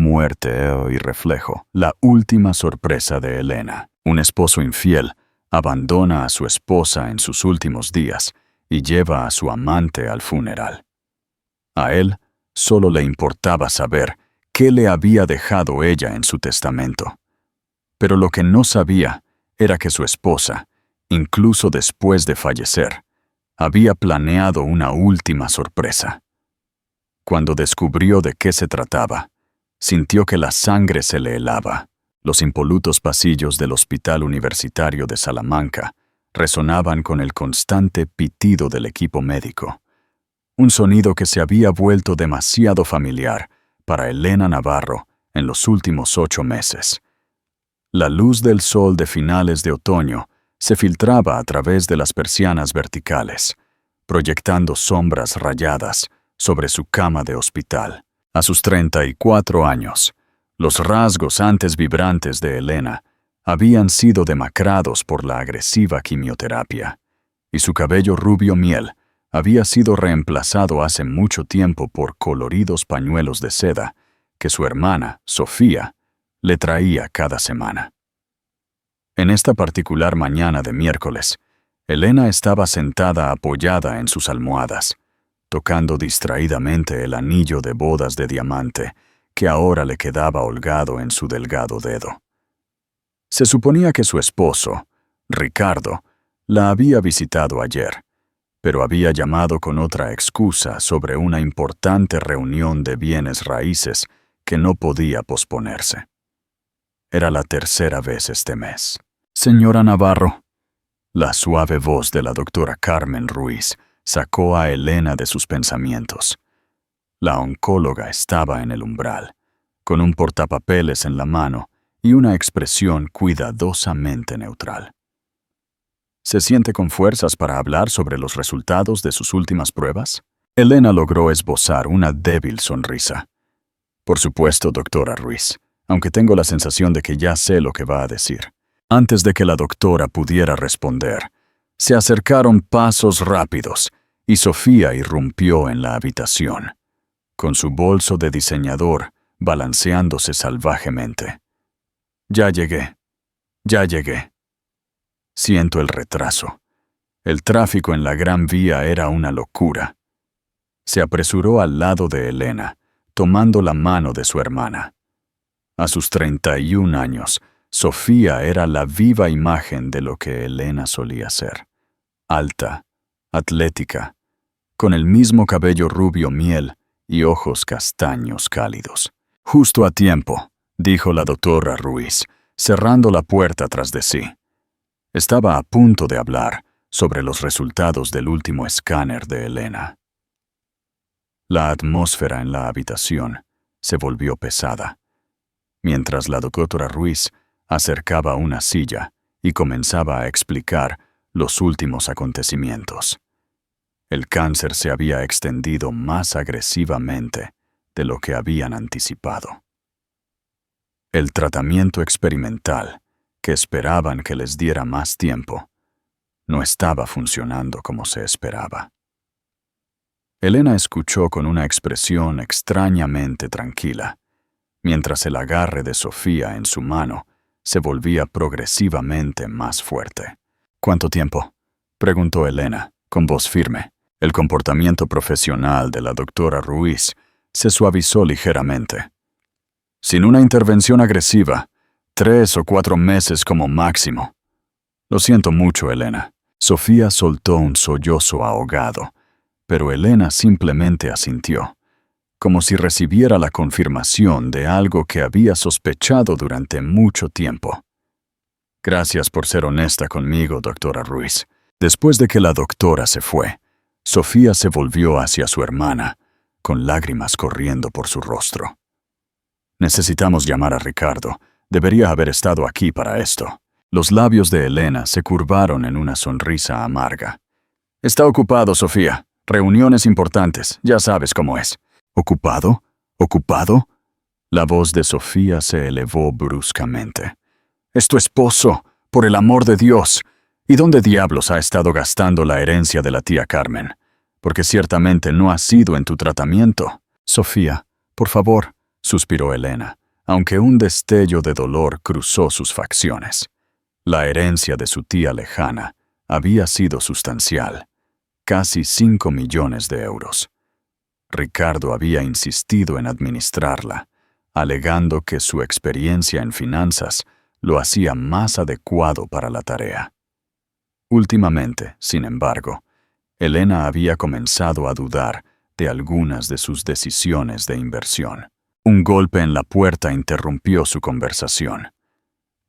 muerte y reflejo. La última sorpresa de Elena. Un esposo infiel abandona a su esposa en sus últimos días y lleva a su amante al funeral. A él solo le importaba saber qué le había dejado ella en su testamento. Pero lo que no sabía era que su esposa, incluso después de fallecer, había planeado una última sorpresa. Cuando descubrió de qué se trataba, sintió que la sangre se le helaba. Los impolutos pasillos del Hospital Universitario de Salamanca resonaban con el constante pitido del equipo médico, un sonido que se había vuelto demasiado familiar para Elena Navarro en los últimos 8 meses. La luz del sol de finales de otoño se filtraba a través de las persianas verticales, proyectando sombras rayadas sobre su cama de hospital. A sus 34 años, los rasgos antes vibrantes de Elena habían sido demacrados por la agresiva quimioterapia, y su cabello rubio miel había sido reemplazado hace mucho tiempo por coloridos pañuelos de seda que su hermana, Sofía, le traía cada semana. En esta particular mañana de miércoles, Elena estaba sentada apoyada en sus almohadas, tocando distraídamente el anillo de bodas de diamante que ahora le quedaba holgado en su delgado dedo. Se suponía que su esposo, Ricardo, la había visitado ayer, pero había llamado con otra excusa sobre una importante reunión de bienes raíces que no podía posponerse. Era la tercera vez este mes. «Señora Navarro», la suave voz de la doctora Carmen Ruiz sacó a Elena de sus pensamientos. La oncóloga estaba en el umbral, con un portapapeles en la mano y una expresión cuidadosamente neutral. ¿Se siente con fuerzas para hablar sobre los resultados de sus últimas pruebas? Elena logró esbozar una débil sonrisa. Por supuesto, doctora Ruiz, aunque tengo la sensación de que ya sé lo que va a decir. Antes de que la doctora pudiera responder, se acercaron pasos rápidos y Sofía irrumpió en la habitación, con su bolso de diseñador balanceándose salvajemente. «Ya llegué. Siento el retraso. El tráfico en la Gran Vía era una locura». Se apresuró al lado de Elena, tomando la mano de su hermana. A sus 31 años, Sofía era la viva imagen de lo que Elena solía ser. Alta, atlética, con el mismo cabello rubio miel y ojos castaños cálidos. «Justo a tiempo», dijo la doctora Ruiz, cerrando la puerta tras de sí. Estaba a punto de hablar sobre los resultados del último escáner de Elena. La atmósfera en la habitación se volvió pesada, mientras la doctora Ruiz acercaba una silla y comenzaba a explicar los últimos acontecimientos. El cáncer se había extendido más agresivamente de lo que habían anticipado. El tratamiento experimental, que esperaban que les diera más tiempo, no estaba funcionando como se esperaba. Elena escuchó con una expresión extrañamente tranquila, mientras el agarre de Sofía en su mano se volvía progresivamente más fuerte. «¿Cuánto tiempo?», preguntó Elena, con voz firme. El comportamiento profesional de la doctora Ruiz se suavizó ligeramente. «Sin una intervención agresiva, 3 o 4 meses como máximo». «Lo siento mucho, Elena». Sofía soltó un sollozo ahogado, pero Elena simplemente asintió, como si recibiera la confirmación de algo que había sospechado durante mucho tiempo. «Gracias por ser honesta conmigo, doctora Ruiz». Después de que la doctora se fue, Sofía se volvió hacia su hermana, con lágrimas corriendo por su rostro. «Necesitamos llamar a Ricardo. Debería haber estado aquí para esto». Los labios de Elena se curvaron en una sonrisa amarga. «Está ocupado, Sofía. Reuniones importantes, ya sabes cómo es». «¿Ocupado? ¿Ocupado?» La voz de Sofía se elevó bruscamente. «Es tu esposo, por el amor de Dios. ¿Y dónde diablos ha estado gastando la herencia de la tía Carmen? Porque ciertamente no ha sido en tu tratamiento». «Sofía, por favor, suspiró Elena, aunque un destello de dolor cruzó sus facciones. La herencia de su tía lejana había sido sustancial, casi 5 millones de euros. Ricardo había insistido en administrarla, alegando que su experiencia en finanzas lo hacía más adecuado para la tarea. Últimamente, sin embargo, Elena había comenzado a dudar de algunas de sus decisiones de inversión. Un golpe en la puerta interrumpió su conversación.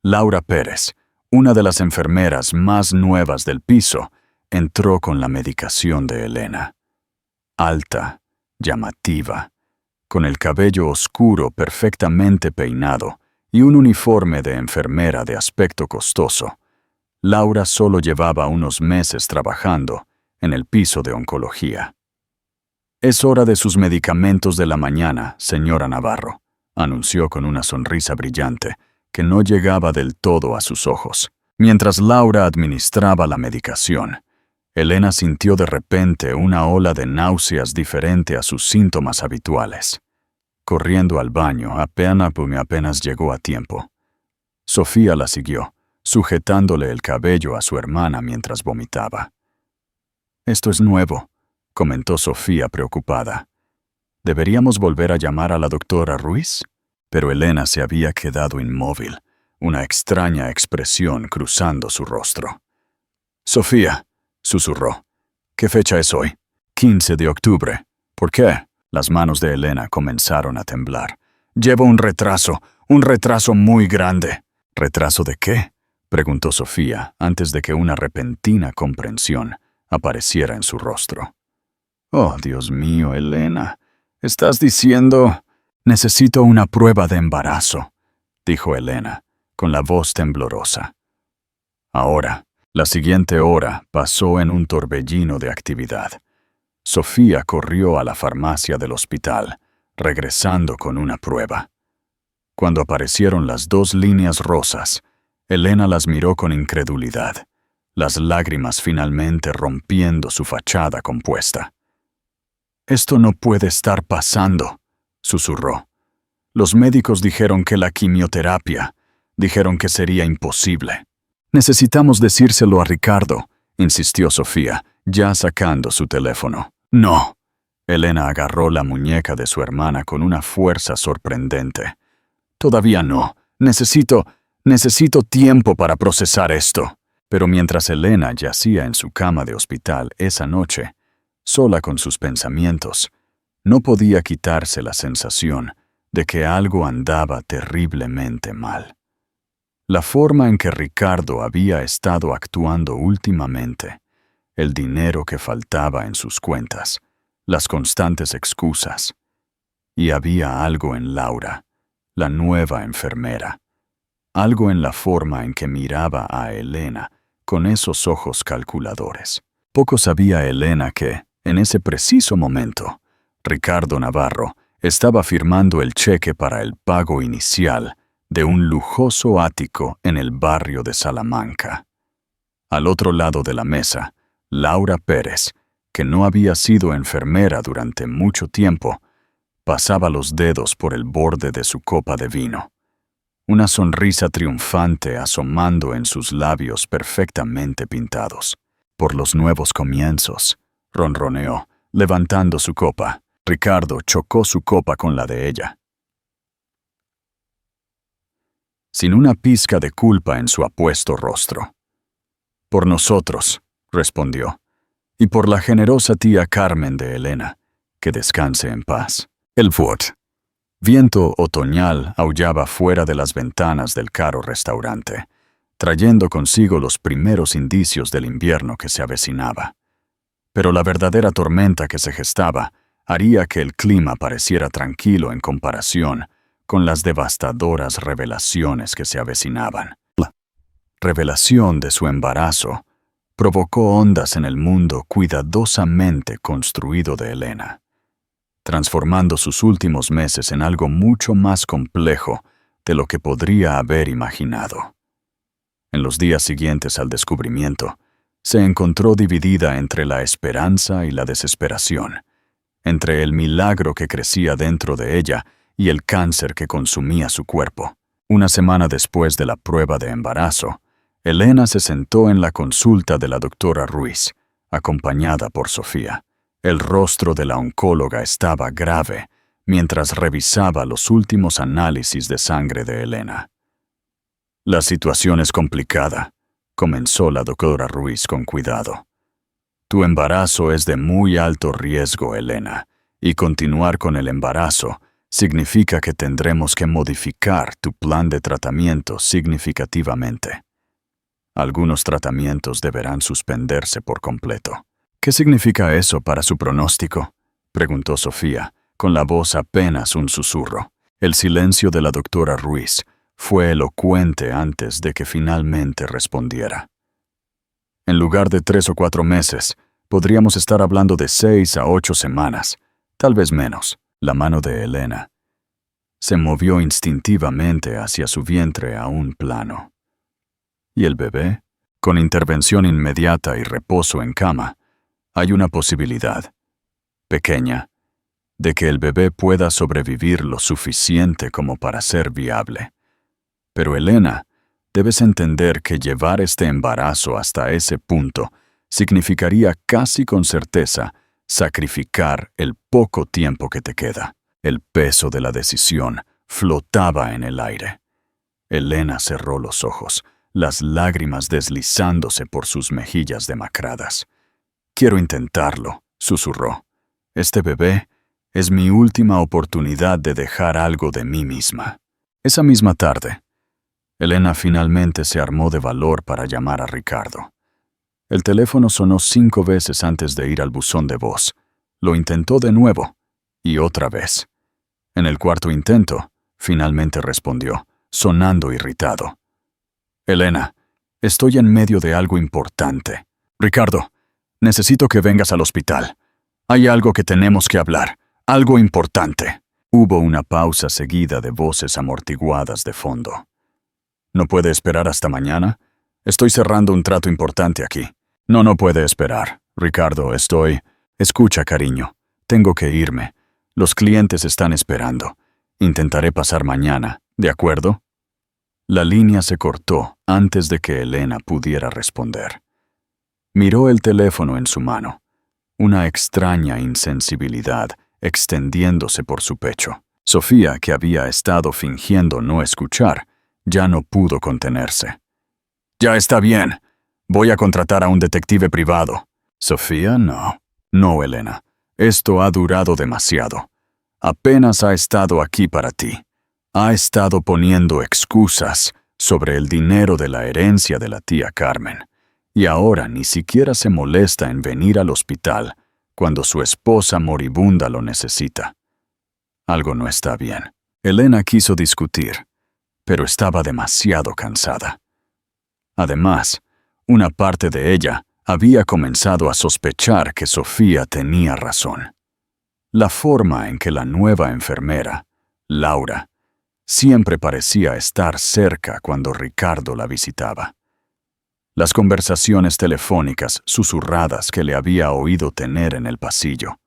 Laura Pérez, una de las enfermeras más nuevas del piso, entró con la medicación de Elena. Alta, llamativa, con el cabello oscuro perfectamente peinado y un uniforme de enfermera de aspecto costoso, Laura solo llevaba unos meses trabajando en el piso de oncología. «Es hora de sus medicamentos de la mañana, señora Navarro», anunció con una sonrisa brillante que no llegaba del todo a sus ojos. Mientras Laura administraba la medicación, Elena sintió de repente una ola de náuseas diferente a sus síntomas habituales. Corriendo al baño, apenas llegó a tiempo. Sofía la siguió, sujetándole el cabello a su hermana mientras vomitaba. «Esto es nuevo», comentó Sofía preocupada. «¿Deberíamos volver a llamar a la doctora Ruiz?» Pero Elena se había quedado inmóvil, una extraña expresión cruzando su rostro. «Sofía», susurró, «¿qué fecha es hoy?» 15 de octubre. ¿Por qué? Las manos de Elena comenzaron a temblar. «Llevo un retraso muy grande». «¿Retraso de qué?», preguntó Sofía antes de que una repentina comprensión apareciera en su rostro. «Oh, Dios mío, Elena, ¿estás diciendo...?» «Necesito una prueba de embarazo», dijo Elena, con la voz temblorosa. Ahora, la siguiente hora pasó en un torbellino de actividad. Sofía corrió a la farmacia del hospital, regresando con una prueba. Cuando aparecieron las 2 líneas rosas, Elena las miró con incredulidad, las lágrimas finalmente rompiendo su fachada compuesta. «Esto no puede estar pasando», susurró. «Los médicos dijeron que la quimioterapia, dijeron que sería imposible». «Necesitamos decírselo a Ricardo», insistió Sofía, ya sacando su teléfono. «No». Elena agarró la muñeca de su hermana con una fuerza sorprendente. «Todavía no. Necesito tiempo para procesar esto». Pero mientras Elena yacía en su cama de hospital esa noche, sola con sus pensamientos, no podía quitarse la sensación de que algo andaba terriblemente mal. La forma en que Ricardo había estado actuando últimamente, el dinero que faltaba en sus cuentas, las constantes excusas. Y había algo en Laura, la nueva enfermera, algo en la forma en que miraba a Elena con esos ojos calculadores. Poco sabía Elena que, en ese preciso momento, Ricardo Navarro estaba firmando el cheque para el pago inicial de un lujoso ático en el barrio de Salamanca. Al otro lado de la mesa, Laura Pérez, que no había sido enfermera durante mucho tiempo, pasaba los dedos por el borde de su copa de vino, una sonrisa triunfante asomando en sus labios perfectamente pintados. «Por los nuevos comienzos», ronroneó, levantando su copa. Ricardo chocó su copa con la de ella. Sin una pizca de culpa en su apuesto rostro. «Por nosotros», respondió, «y por la generosa tía Carmen de Elena, que descanse en paz». El viento otoñal aullaba fuera de las ventanas del caro restaurante, trayendo consigo los primeros indicios del invierno que se avecinaba. Pero la verdadera tormenta que se gestaba haría que el clima pareciera tranquilo en comparación con las devastadoras revelaciones que se avecinaban. La revelación de su embarazo provocó ondas en el mundo cuidadosamente construido de Elena, transformando sus últimos meses en algo mucho más complejo de lo que podría haber imaginado. En los días siguientes al descubrimiento, se encontró dividida entre la esperanza y la desesperación, entre el milagro que crecía dentro de ella y el cáncer que consumía su cuerpo. Una semana después de la prueba de embarazo, Elena se sentó en la consulta de la doctora Ruiz, acompañada por Sofía. El rostro de la oncóloga estaba grave mientras revisaba los últimos análisis de sangre de Elena. «La situación es complicada», comenzó la doctora Ruiz con cuidado. «Tu embarazo es de muy alto riesgo, Elena, y continuar con el embarazo significa que tendremos que modificar tu plan de tratamiento significativamente. Algunos tratamientos deberán suspenderse por completo». «¿Qué significa eso para su pronóstico?», preguntó Sofía, con la voz apenas un susurro. El silencio de la doctora Ruiz fue elocuente antes de que finalmente respondiera. «En lugar de 3 o 4 meses, podríamos estar hablando de 6 a 8 semanas, tal vez menos». La mano de Elena se movió instintivamente hacia su vientre aún plano. «¿Y el bebé?». «Con intervención inmediata y reposo en cama, hay una posibilidad, pequeña, de que el bebé pueda sobrevivir lo suficiente como para ser viable. Pero Elena, debes entender que llevar este embarazo hasta ese punto significaría casi con certeza sacrificar el poco tiempo que te queda». El peso de la decisión flotaba en el aire. Elena cerró los ojos, las lágrimas deslizándose por sus mejillas demacradas. «Quiero intentarlo», susurró. «Este bebé es mi última oportunidad de dejar algo de mí misma». Esa misma tarde, Elena finalmente se armó de valor para llamar a Ricardo. El teléfono sonó 5 veces antes de ir al buzón de voz. Lo intentó de nuevo, y otra vez. En el cuarto intento, finalmente respondió, sonando irritado. «Elena, estoy en medio de algo importante. Ricardo, necesito que vengas al hospital. Hay algo que tenemos que hablar, algo importante». Hubo una pausa seguida de voces amortiguadas de fondo. «¿No puede esperar hasta mañana? Estoy cerrando un trato importante aquí». No puede esperar. Ricardo, Escucha, cariño, tengo que irme. Los clientes están esperando. Intentaré pasar mañana, ¿de acuerdo?» La línea se cortó antes de que Elena pudiera responder. Miró el teléfono en su mano, una extraña insensibilidad extendiéndose por su pecho. Sofía, que había estado fingiendo no escuchar, ya no pudo contenerse. «Ya está bien. Voy a contratar a un detective privado». «Sofía, no. No, Elena. Esto ha durado demasiado. Apenas ha estado aquí para ti. Ha estado poniendo excusas sobre el dinero de la herencia de la tía Carmen. Y ahora ni siquiera se molesta en venir al hospital cuando su esposa moribunda lo necesita. Algo no está bien». Elena quiso discutir, pero estaba demasiado cansada. Además, una parte de ella había comenzado a sospechar que Sofía tenía razón. La forma en que la nueva enfermera, Laura, siempre parecía estar cerca cuando Ricardo la visitaba. Las conversaciones telefónicas susurradas que le había oído tener en el pasillo.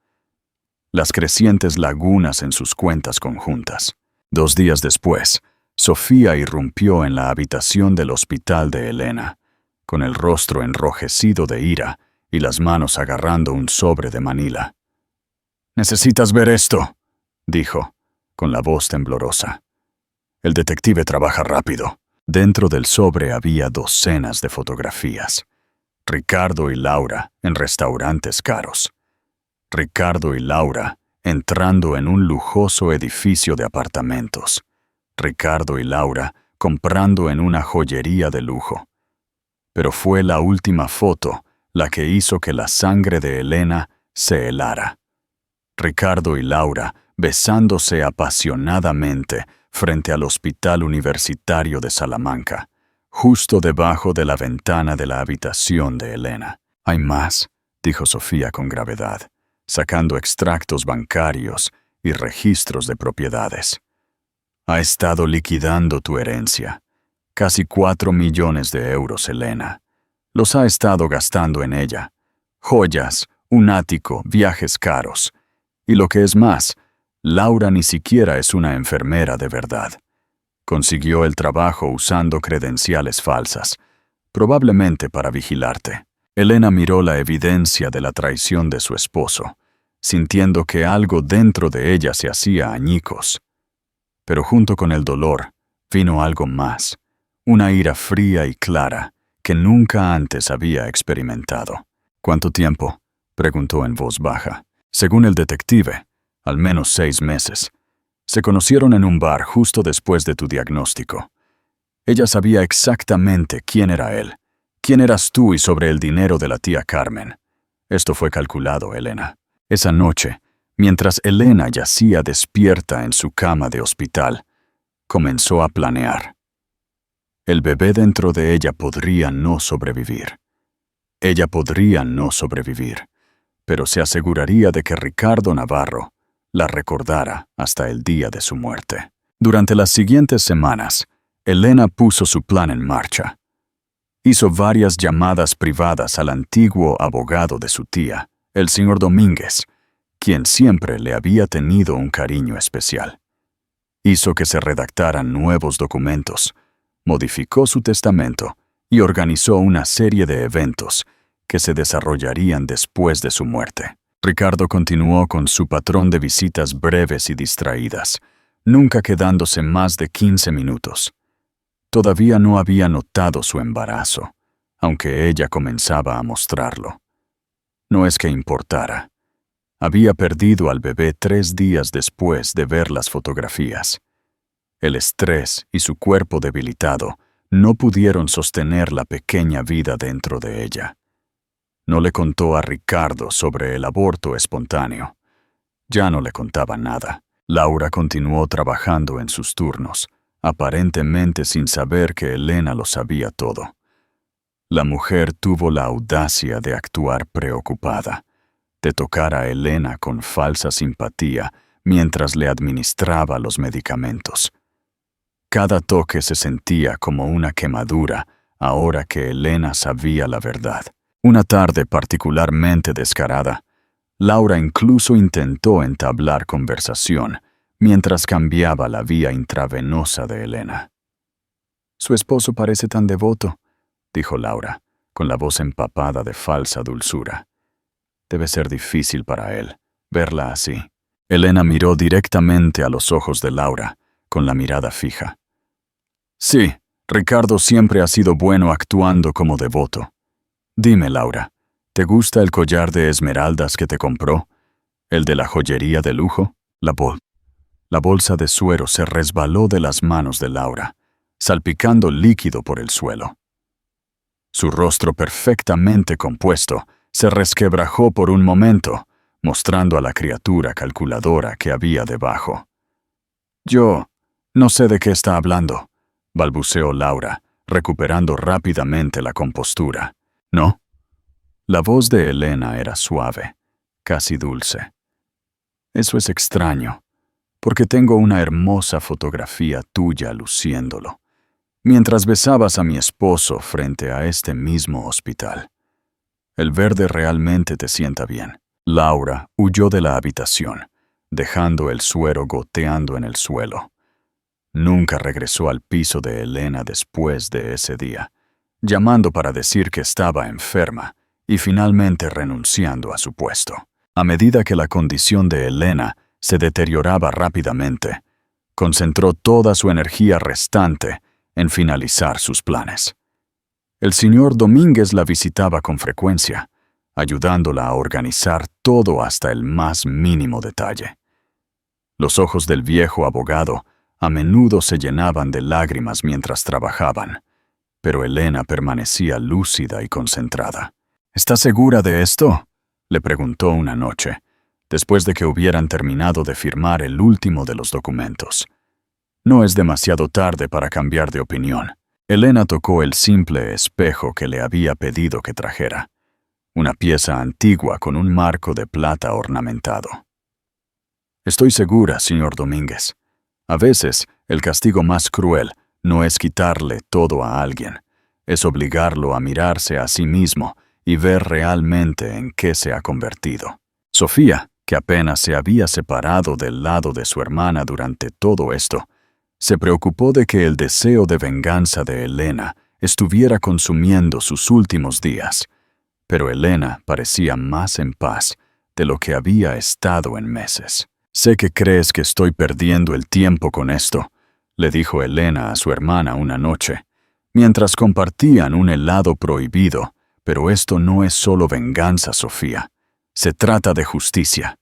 Las crecientes lagunas en sus cuentas conjuntas. 2 días después, Sofía irrumpió en la habitación del hospital de Elena, con el rostro enrojecido de ira y las manos agarrando un sobre de manila. «Necesitas ver esto», dijo, con la voz temblorosa. «El detective trabaja rápido». Dentro del sobre había docenas de fotografías. Ricardo y Laura en restaurantes caros. Ricardo y Laura entrando en un lujoso edificio de apartamentos. Ricardo y Laura comprando en una joyería de lujo. Pero fue la última foto la que hizo que la sangre de Elena se helara. Ricardo y Laura besándose apasionadamente frente al Hospital Universitario de Salamanca, justo debajo de la ventana de la habitación de Elena. «Hay más», dijo Sofía con gravedad, sacando extractos bancarios y registros de propiedades. «Ha estado liquidando tu herencia. Casi 4 millones de euros, Elena. Los ha estado gastando en ella. Joyas, un ático, viajes caros. Y lo que es más, Laura ni siquiera es una enfermera de verdad. Consiguió el trabajo usando credenciales falsas, probablemente para vigilarte. Elena miró la evidencia de la traición de su esposo, sintiendo que algo dentro de ella se hacía añicos. Pero junto con el dolor, vino algo más, una ira fría y clara que nunca antes había experimentado. ¿Cuánto tiempo?, preguntó en voz baja. Según el detective, al menos 6 meses. Se conocieron en un bar justo después de tu diagnóstico. Ella sabía exactamente quién era él, quién eras tú y sobre el dinero de la tía Carmen. Esto fue calculado, Elena. Esa noche, mientras Elena yacía despierta en su cama de hospital, comenzó a planear. El bebé dentro de ella podría no sobrevivir. Ella podría no sobrevivir, pero se aseguraría de que Ricardo Navarro la recordara hasta el día de su muerte. Durante las siguientes semanas, Elena puso su plan en marcha. Hizo varias llamadas privadas al antiguo abogado de su tía, el señor Domínguez, quien siempre le había tenido un cariño especial. Hizo que se redactaran nuevos documentos, modificó su testamento y organizó una serie de eventos que se desarrollarían después de su muerte. Ricardo continuó con su patrón de visitas breves y distraídas, nunca quedándose más de 15 minutos. Todavía no había notado su embarazo, aunque ella comenzaba a mostrarlo. No es que importara. Había perdido al bebé 3 días después de ver las fotografías. El estrés y su cuerpo debilitado no pudieron sostener la pequeña vida dentro de ella. No le contó a Ricardo sobre el aborto espontáneo. Ya no le contaba nada. Laura continuó trabajando en sus turnos, aparentemente sin saber que Elena lo sabía todo. La mujer tuvo la audacia de actuar preocupada, de tocar a Elena con falsa simpatía mientras le administraba los medicamentos. Cada toque se sentía como una quemadura ahora que Elena sabía la verdad. Una tarde particularmente descarada, Laura incluso intentó entablar conversación mientras cambiaba la vía intravenosa de Elena. «Su esposo parece tan devoto», dijo Laura, con la voz empapada de falsa dulzura. «Debe ser difícil para él verla así». Elena miró directamente a los ojos de Laura, con la mirada fija. «Sí, Ricardo siempre ha sido bueno actuando como devoto. Dime, Laura, ¿te gusta el collar de esmeraldas que te compró? ¿El de la joyería de lujo?» La bolsa de suero se resbaló de las manos de Laura, salpicando líquido por el suelo. Su rostro perfectamente compuesto se resquebrajó por un momento, mostrando a la criatura calculadora que había debajo. «Yo no sé de qué está hablando», balbuceó Laura, recuperando rápidamente la compostura. «¿No?» La voz de Elena era suave, casi dulce. «Eso es extraño, porque tengo una hermosa fotografía tuya luciéndolo, mientras besabas a mi esposo frente a este mismo hospital. El verde realmente te sienta bien». Laura huyó de la habitación, dejando el suero goteando en el suelo. Nunca regresó al piso de Elena después de ese día, llamando para decir que estaba enferma y finalmente renunciando a su puesto. A medida que la condición de Elena se deterioraba rápidamente, concentró toda su energía restante en finalizar sus planes. El señor Domínguez la visitaba con frecuencia, ayudándola a organizar todo hasta el más mínimo detalle. Los ojos del viejo abogado a menudo se llenaban de lágrimas mientras trabajaban, pero Elena permanecía lúcida y concentrada. «¿Estás segura de esto?», le preguntó una noche, después de que hubieran terminado de firmar el último de los documentos. «No es demasiado tarde para cambiar de opinión». Elena tocó el simple espejo que le había pedido que trajera, una pieza antigua con un marco de plata ornamentado. «Estoy segura, señor Domínguez. A veces, el castigo más cruel no es quitarle todo a alguien, es obligarlo a mirarse a sí mismo y ver realmente en qué se ha convertido». «Sofía», que apenas se había separado del lado de su hermana durante todo esto, se preocupó de que el deseo de venganza de Elena estuviera consumiendo sus últimos días, pero Elena parecía más en paz de lo que había estado en meses. «Sé que crees que estoy perdiendo el tiempo con esto», le dijo Elena a su hermana una noche, mientras compartían un helado prohibido, «pero esto no es solo venganza, Sofía. Se trata de justicia.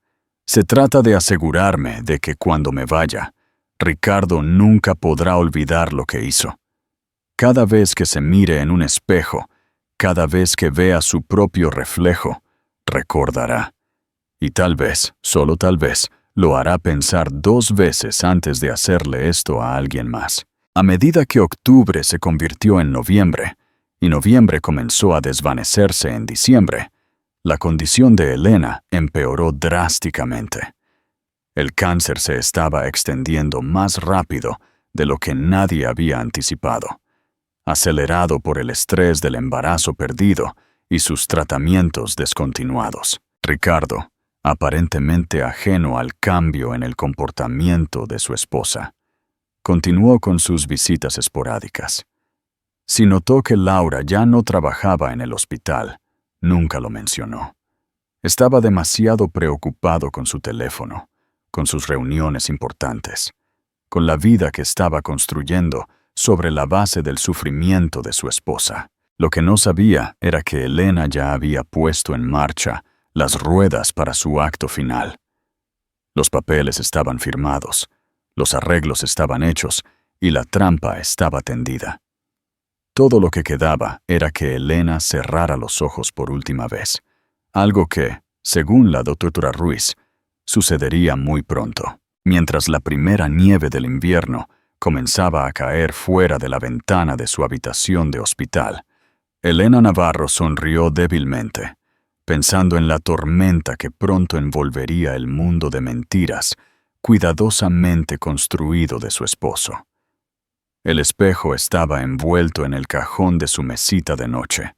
Se trata de asegurarme de que cuando me vaya, Ricardo nunca podrá olvidar lo que hizo. Cada vez que se mire en un espejo, cada vez que vea su propio reflejo, recordará. Y tal vez, solo tal vez, lo hará pensar 2 veces antes de hacerle esto a alguien más». A medida que octubre se convirtió en noviembre, y noviembre comenzó a desvanecerse en diciembre, la condición de Elena empeoró drásticamente. El cáncer se estaba extendiendo más rápido de lo que nadie había anticipado, acelerado por el estrés del embarazo perdido y sus tratamientos descontinuados. Ricardo, aparentemente ajeno al cambio en el comportamiento de su esposa, continuó con sus visitas esporádicas. Si notó que Laura ya no trabajaba en el hospital, nunca lo mencionó. Estaba demasiado preocupado con su teléfono, con sus reuniones importantes, con la vida que estaba construyendo sobre la base del sufrimiento de su esposa. Lo que no sabía era que Elena ya había puesto en marcha las ruedas para su acto final. Los papeles estaban firmados, los arreglos estaban hechos y la trampa estaba tendida. Todo lo que quedaba era que Elena cerrara los ojos por última vez, algo que, según la doctora Ruiz, sucedería muy pronto. Mientras la primera nieve del invierno comenzaba a caer fuera de la ventana de su habitación de hospital, Elena Navarro sonrió débilmente, pensando en la tormenta que pronto envolvería el mundo de mentiras cuidadosamente construido de su esposo. El espejo estaba envuelto en el cajón de su mesita de noche,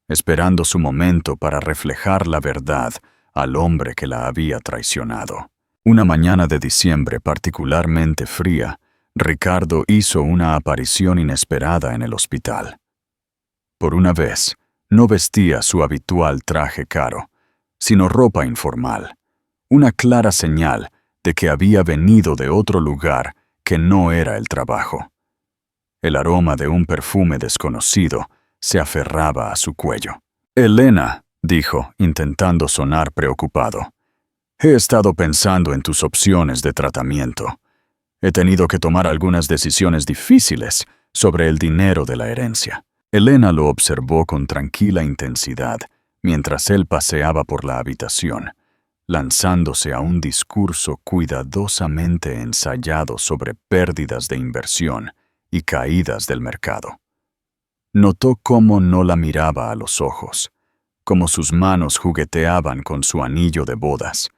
esperando su momento para reflejar la verdad al hombre que la había traicionado. Una mañana de diciembre particularmente fría, Ricardo hizo una aparición inesperada en el hospital. Por una vez, no vestía su habitual traje caro, sino ropa informal, una clara señal de que había venido de otro lugar que no era el trabajo. El aroma de un perfume desconocido se aferraba a su cuello. «Elena», dijo, intentando sonar preocupado, «he estado pensando en tus opciones de tratamiento. He tenido que tomar algunas decisiones difíciles sobre el dinero de la herencia». Elena lo observó con tranquila intensidad mientras él paseaba por la habitación, lanzándose a un discurso cuidadosamente ensayado sobre pérdidas de inversión y caídas del mercado. Notó cómo no la miraba a los ojos, cómo sus manos jugueteaban con su anillo de bodas,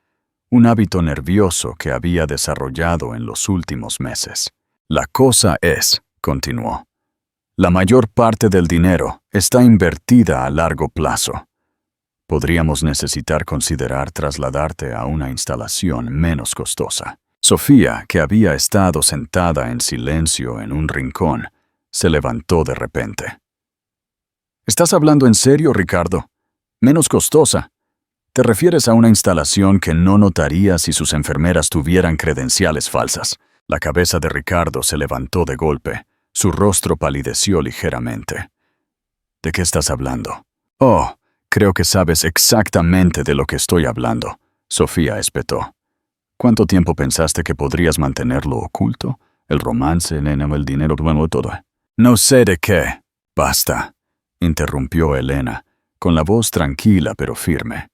un hábito nervioso que había desarrollado en los últimos meses. «La cosa es», continuó, «la mayor parte del dinero está invertida a largo plazo. Podríamos necesitar considerar trasladarte a una instalación menos costosa». Sofía, que había estado sentada en silencio en un rincón, se levantó de repente. «¿Estás hablando en serio, Ricardo? ¿Menos costosa? ¿Te refieres a una instalación que no notaría si sus enfermeras tuvieran credenciales falsas?» La cabeza de Ricardo se levantó de golpe. Su rostro palideció ligeramente. «¿De qué estás hablando?» «Oh, creo que sabes exactamente de lo que estoy hablando», Sofía espetó. «¿Cuánto tiempo pensaste que podrías mantenerlo oculto? El romance, el dinero, todo». «No sé de qué». «Basta», interrumpió Elena, con la voz tranquila pero firme.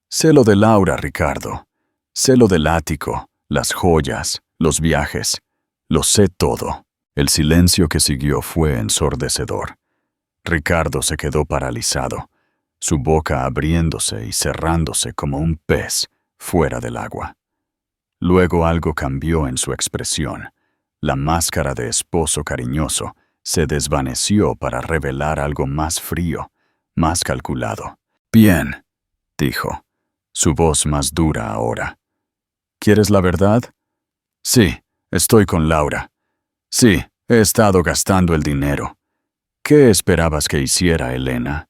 «Sé lo de Laura, Ricardo. Sé lo del ático, las joyas, los viajes. Lo sé todo». El silencio que siguió fue ensordecedor. Ricardo se quedó paralizado, su boca abriéndose y cerrándose como un pez fuera del agua. Luego algo cambió en su expresión. La máscara de esposo cariñoso se desvaneció para revelar algo más frío, más calculado. «Bien», dijo, su voz más dura ahora. ¿Quieres la verdad? Sí, estoy con Laura. Sí, he estado gastando el dinero. ¿Qué esperabas que hiciera, Elena?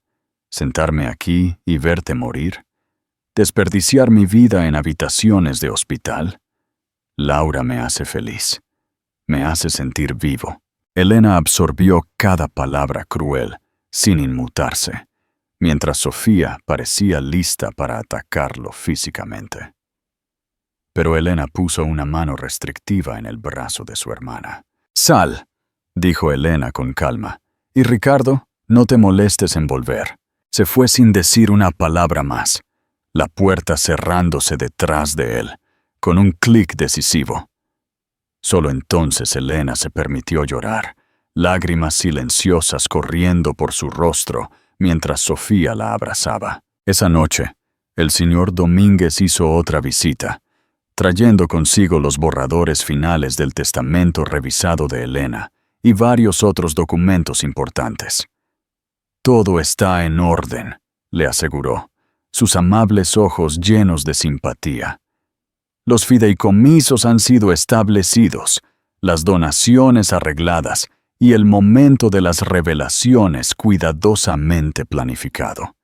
¿Sentarme aquí y verte morir? ¿Desperdiciar mi vida en habitaciones de hospital? Laura me hace feliz. Me hace sentir vivo. Elena absorbió cada palabra cruel, sin inmutarse, mientras Sofía parecía lista para atacarlo físicamente. Pero Elena puso una mano restrictiva en el brazo de su hermana. «Sal», dijo Elena con calma, «y Ricardo, no te molestes en volver». Se fue sin decir una palabra más, la puerta cerrándose detrás de él, con un clic decisivo. Solo entonces Elena se permitió llorar, lágrimas silenciosas corriendo por su rostro mientras Sofía la abrazaba. Esa noche, el señor Domínguez hizo otra visita, trayendo consigo los borradores finales del testamento revisado de Elena y varios otros documentos importantes. «Todo está en orden», le aseguró, sus amables ojos llenos de simpatía. «Los fideicomisos han sido establecidos, las donaciones arregladas y el momento de las revelaciones cuidadosamente planificado.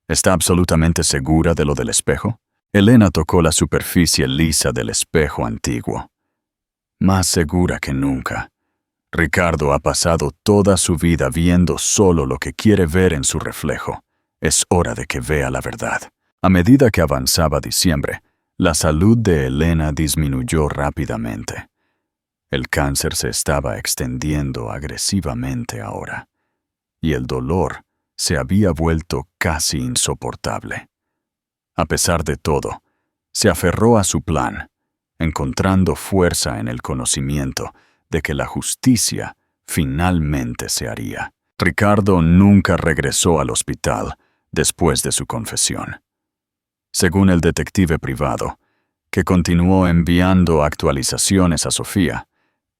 ¿Está absolutamente segura de lo del espejo?» Elena tocó la superficie lisa del espejo antiguo. «Más segura que nunca. Ricardo ha pasado toda su vida viendo solo lo que quiere ver en su reflejo. Es hora de que vea la verdad». A medida que avanzaba diciembre, la salud de Elena disminuyó rápidamente. El cáncer se estaba extendiendo agresivamente ahora, y el dolor se había vuelto casi insoportable. A pesar de todo, se aferró a su plan, encontrando fuerza en el conocimiento de que la justicia finalmente se haría. Ricardo nunca regresó al hospital después de su confesión. Según el detective privado, que continuó enviando actualizaciones a Sofía,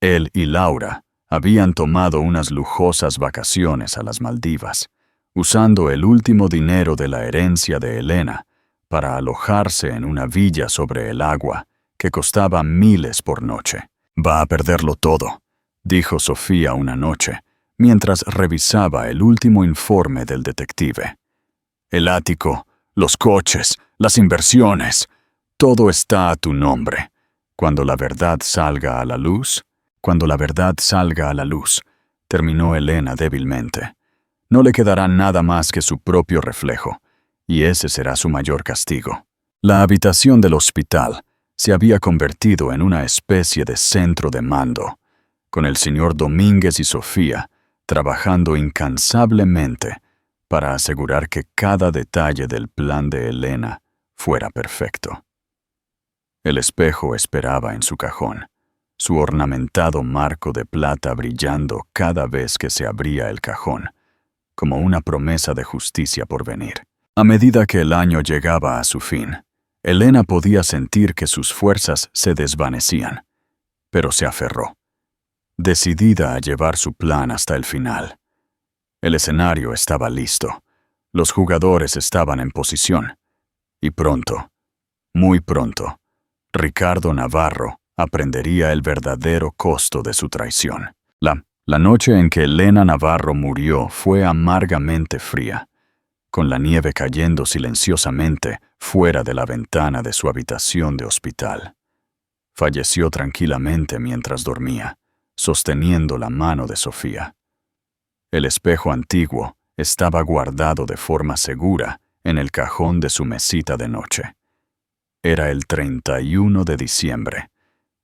él y Laura habían tomado unas lujosas vacaciones a las Maldivas, usando el último dinero de la herencia de Elena para alojarse en una villa sobre el agua que costaba miles por noche. «Va a perderlo todo», dijo Sofía una noche, mientras revisaba el último informe del detective. «El ático, los coches, las inversiones, todo está a tu nombre. Cuando la verdad salga a la luz», terminó Elena débilmente. «No le quedará nada más que su propio reflejo, y ese será su mayor castigo». La habitación del hospital se había convertido en una especie de centro de mando, con el señor Domínguez y Sofía trabajando incansablemente para asegurar que cada detalle del plan de Elena fuera perfecto. El espejo esperaba en su cajón, su ornamentado marco de plata brillando cada vez que se abría el cajón, como una promesa de justicia por venir. A medida que el año llegaba a su fin, Elena podía sentir que sus fuerzas se desvanecían, pero se aferró, decidida a llevar su plan hasta el final. El escenario estaba listo, los jugadores estaban en posición, y pronto, muy pronto, Ricardo Navarro aprendería el verdadero costo de su traición. La noche en que Elena Navarro murió fue amargamente fría, con la nieve cayendo silenciosamente fuera de la ventana de su habitación de hospital. Falleció tranquilamente mientras dormía, sosteniendo la mano de Sofía. El espejo antiguo estaba guardado de forma segura en el cajón de su mesita de noche. Era el 31 de diciembre,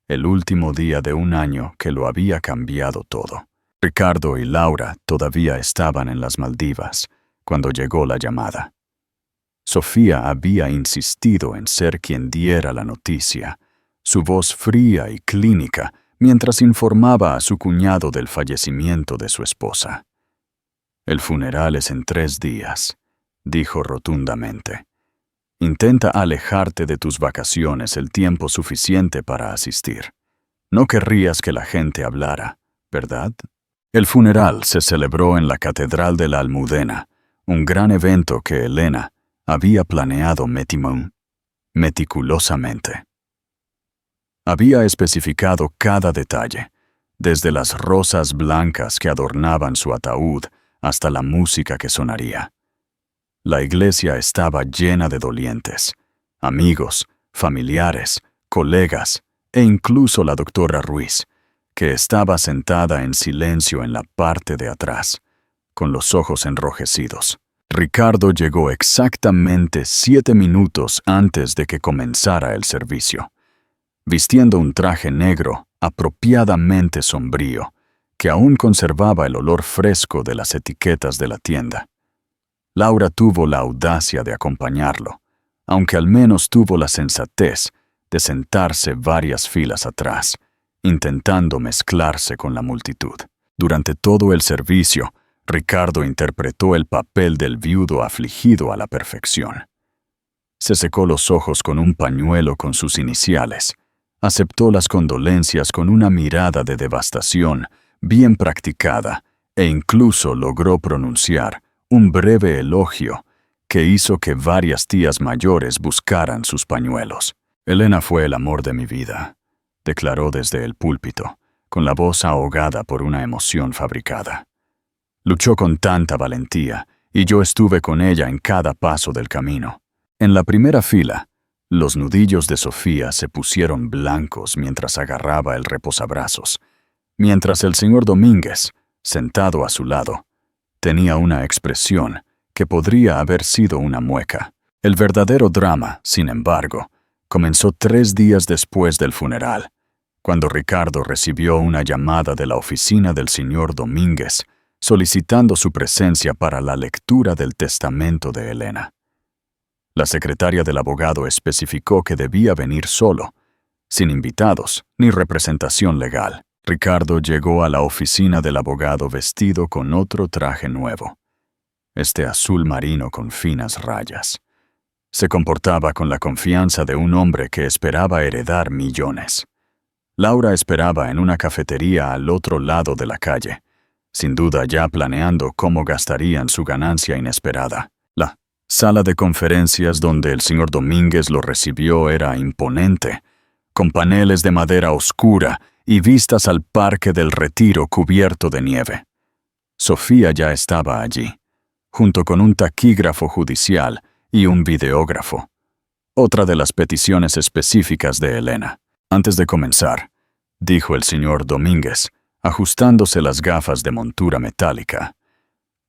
el último día de un año que lo había cambiado todo. Ricardo y Laura todavía estaban en las Maldivas cuando llegó la llamada. Sofía había insistido en ser quien diera la noticia, su voz fría y clínica mientras informaba a su cuñado del fallecimiento de su esposa. «El funeral es en 3 días», dijo rotundamente. «Intenta alejarte de tus vacaciones el tiempo suficiente para asistir. No querrías que la gente hablara, ¿verdad?». El funeral se celebró en la Catedral de la Almudena, un gran evento que Elena había planeado métimamente. meticulosamente. Había especificado cada detalle, desde las rosas blancas que adornaban su ataúd hasta la música que sonaría. La iglesia estaba llena de dolientes, amigos, familiares, colegas e incluso la doctora Ruiz, que estaba sentada en silencio en la parte de atrás, con los ojos enrojecidos. Ricardo llegó exactamente 7 minutos antes de que comenzara el servicio, vistiendo un traje negro apropiadamente sombrío, que aún conservaba el olor fresco de las etiquetas de la tienda. Laura tuvo la audacia de acompañarlo, aunque al menos tuvo la sensatez de sentarse varias filas atrás, intentando mezclarse con la multitud. Durante todo el servicio, Ricardo interpretó el papel del viudo afligido a la perfección. Se secó los ojos con un pañuelo con sus iniciales, aceptó las condolencias con una mirada de devastación bien practicada e incluso logró pronunciar un breve elogio que hizo que varias tías mayores buscaran sus pañuelos. Elena fue el amor de mi vida, declaró desde el púlpito, con la voz ahogada por una emoción fabricada. Luchó con tanta valentía, y yo estuve con ella en cada paso del camino. En la primera fila, los nudillos de Sofía se pusieron blancos mientras agarraba el reposabrazos, mientras el señor Domínguez, sentado a su lado, tenía una expresión que podría haber sido una mueca. El verdadero drama, sin embargo, comenzó 3 días después del funeral, cuando Ricardo recibió una llamada de la oficina del señor Domínguez solicitando su presencia para la lectura del testamento de Elena. La secretaria del abogado especificó que debía venir solo, sin invitados ni representación legal. Ricardo llegó a la oficina del abogado vestido con otro traje nuevo, este azul marino con finas rayas. Se comportaba con la confianza de un hombre que esperaba heredar millones. Laura esperaba en una cafetería al otro lado de la calle, sin duda ya planeando cómo gastarían su ganancia inesperada. La sala de conferencias donde el señor Domínguez lo recibió era imponente, con paneles de madera oscura y vistas al Parque del Retiro cubierto de nieve. Sofía ya estaba allí, junto con un taquígrafo judicial y un videógrafo, otra de las peticiones específicas de Elena. Antes de comenzar, dijo el señor Domínguez, ajustándose las gafas de montura metálica.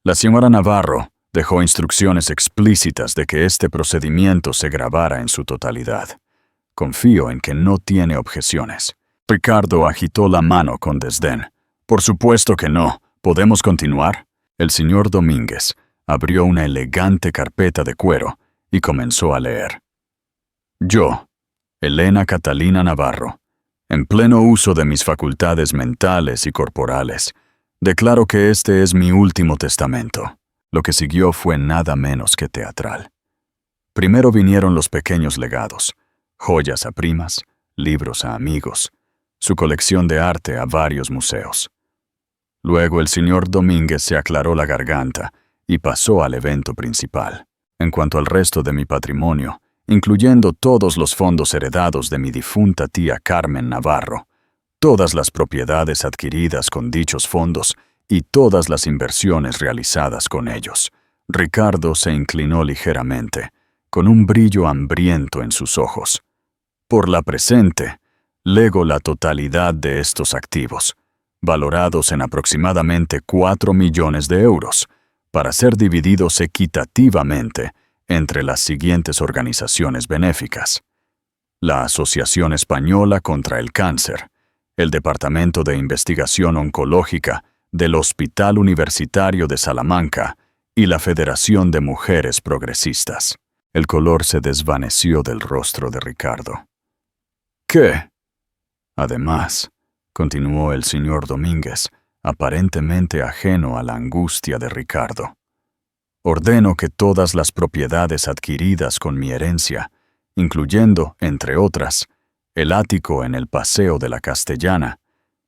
La señora Navarro dejó instrucciones explícitas de que este procedimiento se grabara en su totalidad. Confío en que no tiene objeciones. Ricardo agitó la mano con desdén. Por supuesto que no. ¿Podemos continuar? El señor Domínguez abrió una elegante carpeta de cuero y comenzó a leer. Yo, Elena Catalina Navarro, en pleno uso de mis facultades mentales y corporales, declaro que este es mi último testamento. Lo que siguió fue nada menos que teatral. Primero vinieron los pequeños legados, joyas a primas, libros a amigos, su colección de arte a varios museos. Luego el señor Domínguez se aclaró la garganta y pasó al evento principal. En cuanto al resto de mi patrimonio, incluyendo todos los fondos heredados de mi difunta tía Carmen Navarro, todas las propiedades adquiridas con dichos fondos y todas las inversiones realizadas con ellos. Ricardo se inclinó ligeramente, con un brillo hambriento en sus ojos. Por la presente, lego la totalidad de estos activos, valorados en aproximadamente 4 millones de euros, para ser divididos equitativamente entre las siguientes organizaciones benéficas: la Asociación Española contra el Cáncer, el Departamento de Investigación Oncológica del Hospital Universitario de Salamanca y la Federación de Mujeres Progresistas. El color se desvaneció del rostro de Ricardo. ¿Qué? Además, continuó el señor Domínguez, aparentemente ajeno a la angustia de Ricardo, ordeno que todas las propiedades adquiridas con mi herencia, incluyendo, entre otras, el ático en el Paseo de la Castellana,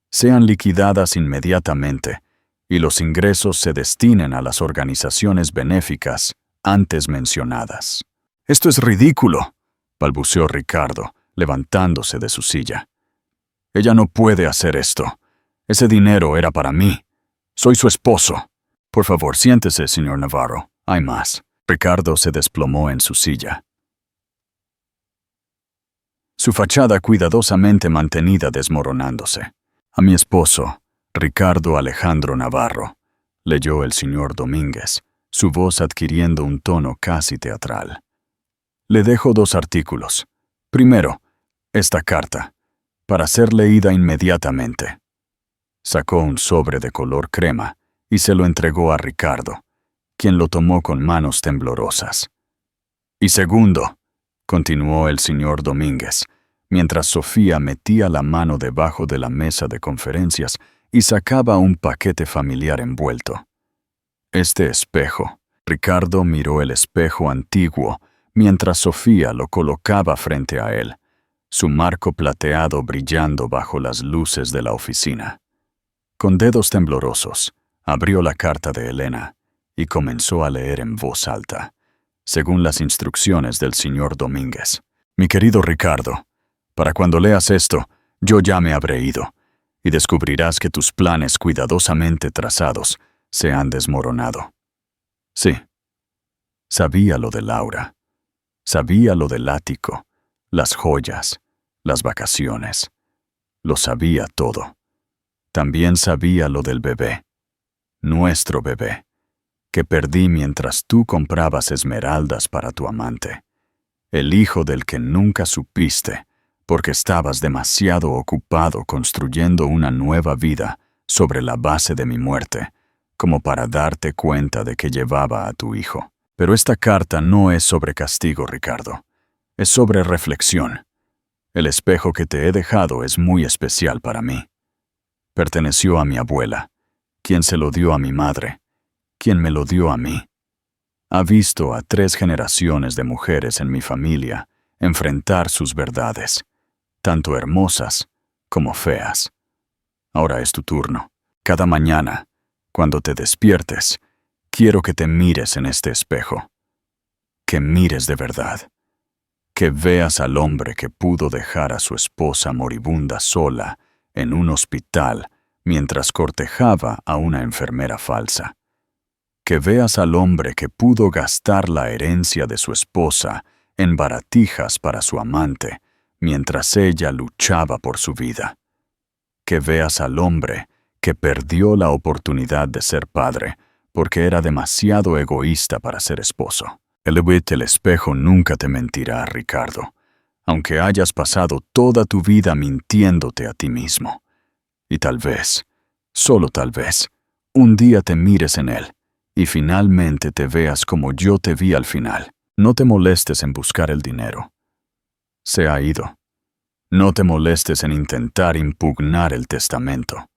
sean liquidadas inmediatamente y los ingresos se destinen a las organizaciones benéficas antes mencionadas. «Esto es ridículo», balbuceó Ricardo, levantándose de su silla. Ella no puede hacer esto. Ese dinero era para mí. Soy su esposo. Por favor, siéntese, señor Navarro. Hay más. Ricardo se desplomó en su silla. Su fachada cuidadosamente mantenida desmoronándose. A mi esposo, Ricardo Alejandro Navarro, leyó el señor Domínguez, su voz adquiriendo un tono casi teatral. Le dejo 2 artículos. Primero, esta carta, para ser leída inmediatamente. Sacó un sobre de color crema y se lo entregó a Ricardo, quien lo tomó con manos temblorosas. Y segundo, continuó el señor Domínguez, mientras Sofía metía la mano debajo de la mesa de conferencias y sacaba un paquete familiar envuelto. Este espejo. Ricardo miró el espejo antiguo mientras Sofía lo colocaba frente a él, su marco plateado brillando bajo las luces de la oficina. Con dedos temblorosos, abrió la carta de Elena y comenzó a leer en voz alta, según las instrucciones del señor Domínguez. Mi querido Ricardo, para cuando leas esto, yo ya me habré ido, y descubrirás que tus planes cuidadosamente trazados se han desmoronado. Sí, sabía lo de Laura, sabía lo del ático, las joyas, las vacaciones. Lo sabía todo. También sabía lo del bebé, nuestro bebé, que perdí mientras tú comprabas esmeraldas para tu amante, el hijo del que nunca supiste, porque estabas demasiado ocupado construyendo una nueva vida sobre la base de mi muerte, como para darte cuenta de que llevaba a tu hijo. Pero esta carta no es sobre castigo, Ricardo. Es sobre reflexión. El espejo que te he dejado es muy especial para mí. Perteneció a mi abuela, quien se lo dio a mi madre, quien me lo dio a mí. Ha visto a 3 generaciones de mujeres en mi familia enfrentar sus verdades, tanto hermosas como feas. Ahora es tu turno. Cada mañana, cuando te despiertes, quiero que te mires en este espejo. Que mires de verdad. Que veas al hombre que pudo dejar a su esposa moribunda sola en un hospital mientras cortejaba a una enfermera falsa. Que veas al hombre que pudo gastar la herencia de su esposa en baratijas para su amante mientras ella luchaba por su vida. Que veas al hombre que perdió la oportunidad de ser padre porque era demasiado egoísta para ser esposo. El espejo nunca te mentirá, Ricardo, aunque hayas pasado toda tu vida mintiéndote a ti mismo. Y tal vez, solo tal vez, un día te mires en él y finalmente te veas como yo te vi al final. No te molestes en buscar el dinero. Se ha ido. No te molestes en intentar impugnar el testamento.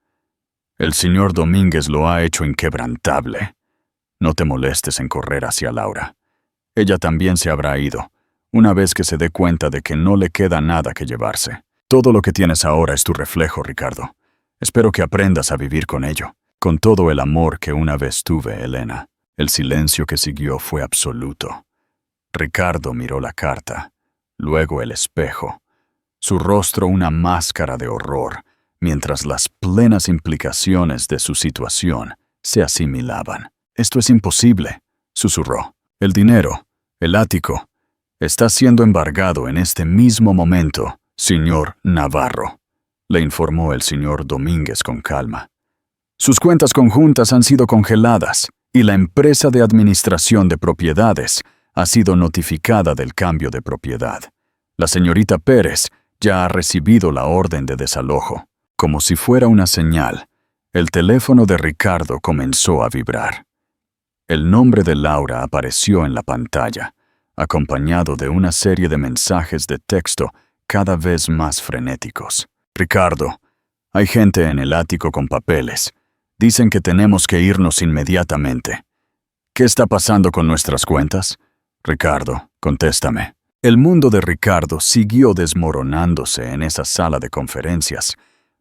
El señor Domínguez lo ha hecho inquebrantable. No te molestes en correr hacia Laura. Ella también se habrá ido, una vez que se dé cuenta de que no le queda nada que llevarse. Todo lo que tienes ahora es tu reflejo, Ricardo. Espero que aprendas a vivir con ello, con todo el amor que una vez tuve, Elena. El silencio que siguió fue absoluto. Ricardo miró la carta, luego el espejo, su rostro una máscara de horror, mientras las plenas implicaciones de su situación se asimilaban. «Esto es imposible», susurró. «El dinero, el ático, está siendo embargado en este mismo momento, señor Navarro», le informó el señor Domínguez con calma. «Sus cuentas conjuntas han sido congeladas y la empresa de administración de propiedades ha sido notificada del cambio de propiedad. La señorita Pérez ya ha recibido la orden de desalojo». Como si fuera una señal, el teléfono de Ricardo comenzó a vibrar. El nombre de Laura apareció en la pantalla, acompañado de una serie de mensajes de texto cada vez más frenéticos. «Ricardo, hay gente en el ático con papeles. Dicen que tenemos que irnos inmediatamente. ¿Qué está pasando con nuestras cuentas? Ricardo, contéstame». El mundo de Ricardo siguió desmoronándose en esa sala de conferencias,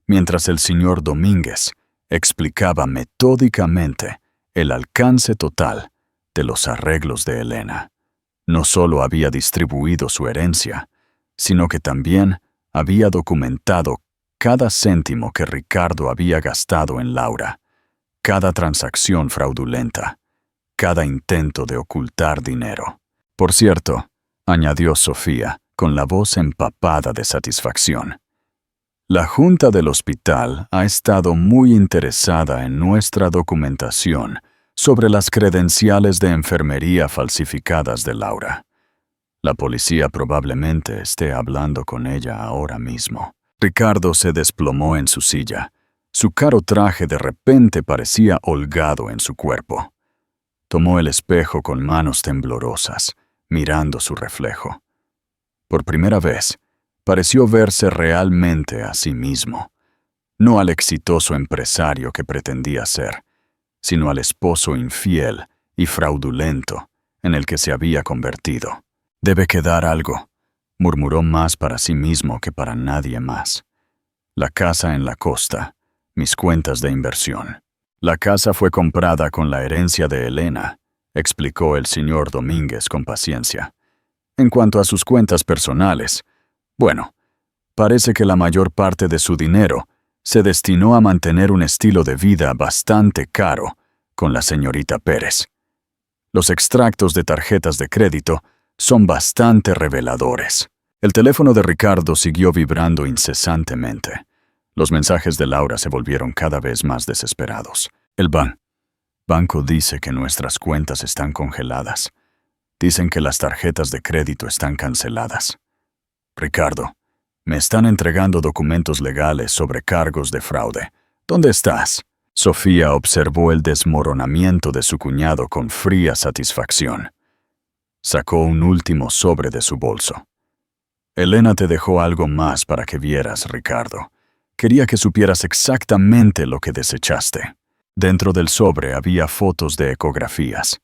mientras el señor Domínguez explicaba metódicamente el alcance total de los arreglos de Elena. No solo había distribuido su herencia, sino que también había documentado cada céntimo que Ricardo había gastado en Laura, cada transacción fraudulenta, cada intento de ocultar dinero. Por cierto, añadió Sofía, con la voz empapada de satisfacción, la Junta del hospital ha estado muy interesada en nuestra documentación sobre las credenciales de enfermería falsificadas de Laura. La policía probablemente esté hablando con ella ahora mismo. Ricardo se desplomó en su silla. Su caro traje de repente parecía holgado en su cuerpo. Tomó el espejo con manos temblorosas, mirando su reflejo. Por primera vez, pareció verse realmente a sí mismo, no al exitoso empresario que pretendía ser, sino al esposo infiel y fraudulento en el que se había convertido. «Debe quedar algo», murmuró más para sí mismo que para nadie más. «La casa en la costa, mis cuentas de inversión». «La casa fue comprada con la herencia de Elena», explicó el señor Domínguez con paciencia. «En cuanto a sus cuentas personales, bueno, parece que la mayor parte de su dinero se destinó a mantener un estilo de vida bastante caro con la señorita Pérez. Los extractos de tarjetas de crédito son bastante reveladores». El teléfono de Ricardo siguió vibrando incesantemente. Los mensajes de Laura se volvieron cada vez más desesperados. «El banco dice que nuestras cuentas están congeladas. Dicen que las tarjetas de crédito están canceladas. Ricardo, me están entregando documentos legales sobre cargos de fraude. ¿Dónde estás?» Sofía observó el desmoronamiento de su cuñado con fría satisfacción. Sacó un último sobre de su bolso. «Elena te dejó algo más para que vieras, Ricardo. Quería que supieras exactamente lo que desechaste». Dentro del sobre había fotos de ecografías,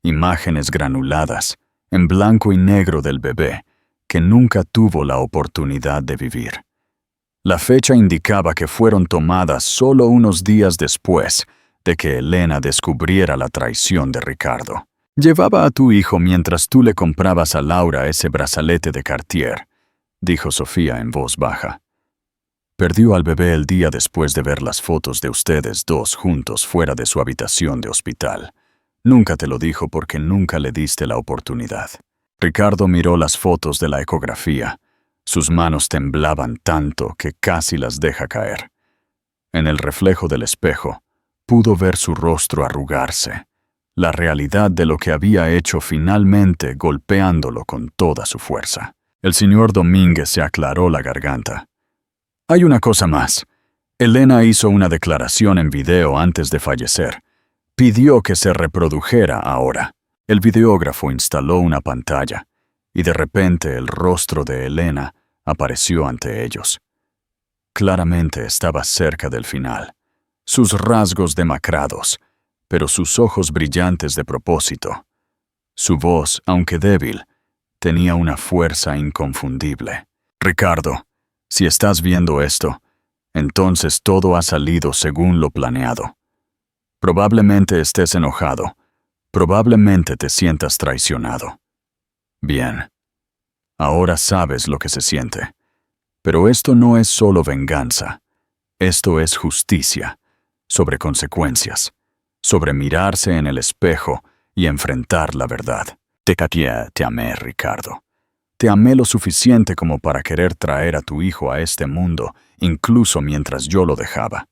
imágenes granuladas, en blanco y negro del bebé, que nunca tuvo la oportunidad de vivir. La fecha indicaba que fueron tomadas solo unos días después de que Elena descubriera la traición de Ricardo. «Llevaba a tu hijo mientras tú le comprabas a Laura ese brazalete de Cartier», dijo Sofía en voz baja. «Perdió al bebé el día después de ver las fotos de ustedes dos juntos fuera de su habitación de hospital. Nunca te lo dijo porque nunca le diste la oportunidad». Ricardo miró las fotos de la ecografía. Sus manos temblaban tanto que casi las deja caer. En el reflejo del espejo, pudo ver su rostro arrugarse, la realidad de lo que había hecho finalmente golpeándolo con toda su fuerza. El señor Domínguez se aclaró la garganta. «Hay una cosa más. Elena hizo una declaración en video antes de fallecer. Pidió que se reprodujera ahora». El videógrafo instaló una pantalla, y de repente el rostro de Elena apareció ante ellos. Claramente estaba cerca del final. Sus rasgos demacrados, pero sus ojos brillantes de propósito. Su voz, aunque débil, tenía una fuerza inconfundible. «Ricardo, si estás viendo esto, entonces todo ha salido según lo planeado. Probablemente estés enojado. Probablemente te sientas traicionado. Bien. Ahora sabes lo que se siente. Pero esto no es solo venganza. Esto es justicia, sobre consecuencias, sobre mirarse en el espejo y enfrentar la verdad. Te amé, Ricardo. Te amé lo suficiente como para querer traer a tu hijo a este mundo, incluso mientras yo lo dejaba.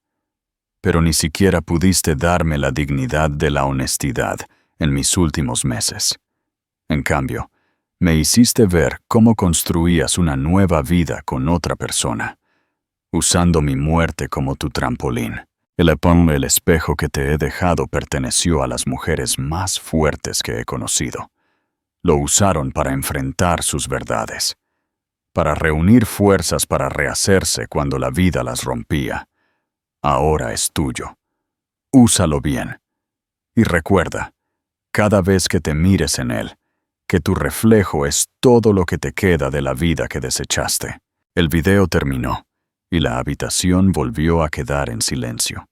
Pero ni siquiera pudiste darme la dignidad de la honestidad en mis últimos meses. En cambio, me hiciste ver cómo construías una nueva vida con otra persona, usando mi muerte como tu trampolín. El espejo que te he dejado perteneció a las mujeres más fuertes que he conocido. Lo usaron para enfrentar sus verdades, para reunir fuerzas para rehacerse cuando la vida las rompía. Ahora es tuyo. Úsalo bien. Y recuerda, cada vez que te mires en él, que tu reflejo es todo lo que te queda de la vida que desechaste. El video terminó, y la habitación volvió a quedar en silencio.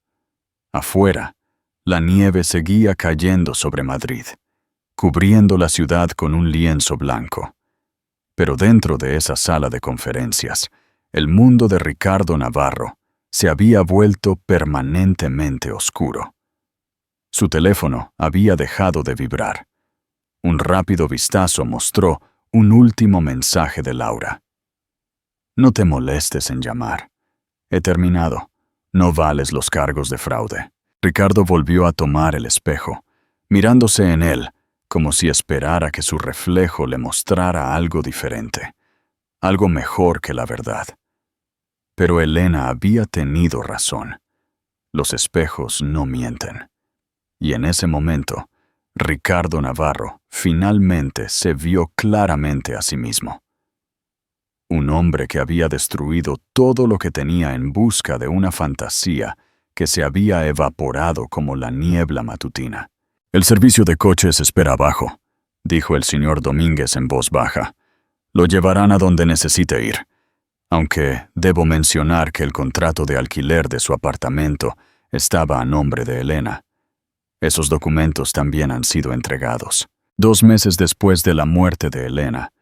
Afuera, la nieve seguía cayendo sobre Madrid, cubriendo la ciudad con un lienzo blanco. Pero dentro de esa sala de conferencias, el mundo de Ricardo Navarro se había vuelto permanentemente oscuro. Su teléfono había dejado de vibrar. Un rápido vistazo mostró un último mensaje de Laura. «No te molestes en llamar. He terminado. No vales los cargos de fraude». Ricardo volvió a tomar el espejo, mirándose en él, como si esperara que su reflejo le mostrara algo diferente, algo mejor que la verdad. Pero Elena había tenido razón. Los espejos no mienten. Y en ese momento, Ricardo Navarro finalmente se vio claramente a sí mismo. Un hombre que había destruido todo lo que tenía en busca de una fantasía que se había evaporado como la niebla matutina. «El servicio de coches espera abajo», dijo el señor Domínguez en voz baja. «Lo llevarán a donde necesite ir. Aunque debo mencionar que el contrato de alquiler de su apartamento estaba a nombre de Elena. Esos documentos también han sido entregados». 2 meses después de la muerte de Elena,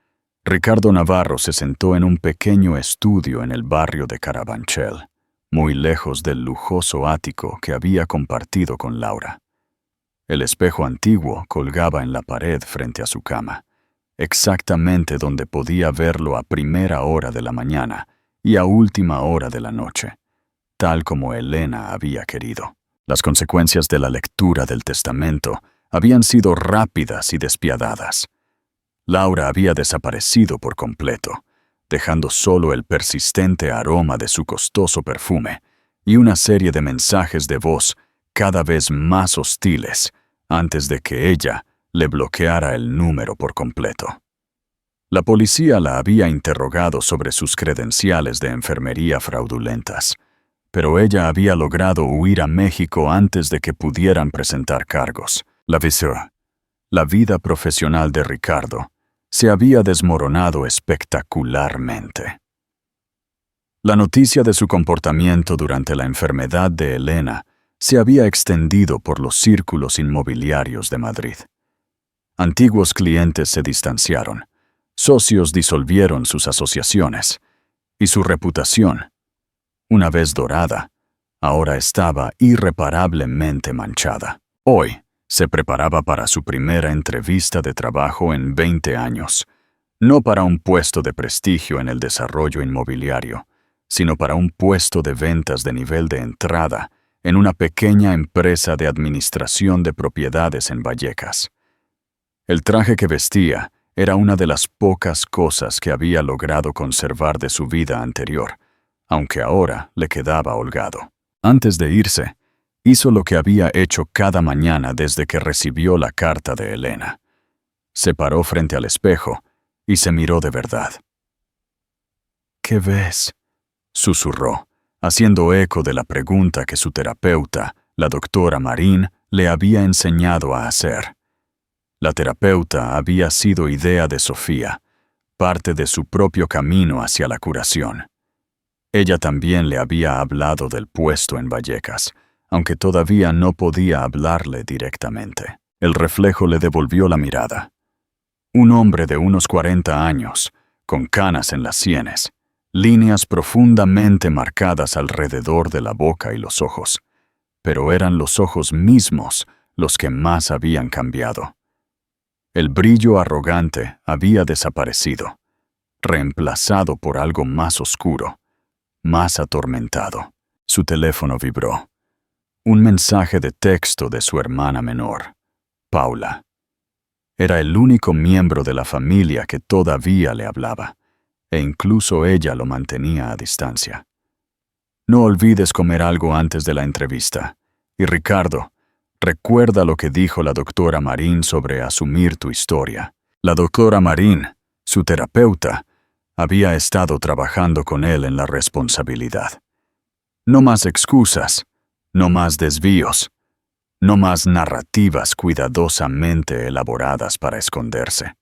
Ricardo Navarro se sentó en un pequeño estudio en el barrio de Carabanchel, muy lejos del lujoso ático que había compartido con Laura. El espejo antiguo colgaba en la pared frente a su cama, exactamente donde podía verlo a primera hora de la mañana y a última hora de la noche, tal como Elena había querido. Las consecuencias de la lectura del testamento habían sido rápidas y despiadadas. Laura había desaparecido por completo, dejando solo el persistente aroma de su costoso perfume y una serie de mensajes de voz cada vez más hostiles antes de que ella le bloqueara el número por completo. La policía la había interrogado sobre sus credenciales de enfermería fraudulentas, pero ella había logrado huir a México antes de que pudieran presentar cargos. La vida profesional de Ricardo se había desmoronado espectacularmente. La noticia de su comportamiento durante la enfermedad de Elena se había extendido por los círculos inmobiliarios de Madrid. Antiguos clientes se distanciaron, socios disolvieron sus asociaciones, y su reputación, una vez dorada, ahora estaba irreparablemente manchada. Hoy se preparaba para su primera entrevista de trabajo en 20 años, no para un puesto de prestigio en el desarrollo inmobiliario, sino para un puesto de ventas de nivel de entrada en una pequeña empresa de administración de propiedades en Vallecas. El traje que vestía era una de las pocas cosas que había logrado conservar de su vida anterior, aunque ahora le quedaba holgado. Antes de irse, hizo lo que había hecho cada mañana desde que recibió la carta de Elena. Se paró frente al espejo y se miró de verdad. «¿Qué ves?», susurró, haciendo eco de la pregunta que su terapeuta, la doctora Marín, le había enseñado a hacer. La terapeuta había sido idea de Sofía, parte de su propio camino hacia la curación. Ella también le había hablado del puesto en Vallecas, aunque todavía no podía hablarle directamente. El reflejo le devolvió la mirada. Un hombre de unos 40 años, con canas en las sienes, líneas profundamente marcadas alrededor de la boca y los ojos, pero eran los ojos mismos los que más habían cambiado. El brillo arrogante había desaparecido, reemplazado por algo más oscuro, más atormentado. Su teléfono vibró. Un mensaje de texto de su hermana menor, Paula. Era el único miembro de la familia que todavía le hablaba, e incluso ella lo mantenía a distancia. «No olvides comer algo antes de la entrevista. Y Ricardo, recuerda lo que dijo la doctora Marín sobre asumir tu historia». La doctora Marín, su terapeuta, había estado trabajando con él en la responsabilidad. No más excusas, no más desvíos, no más narrativas cuidadosamente elaboradas para esconderse.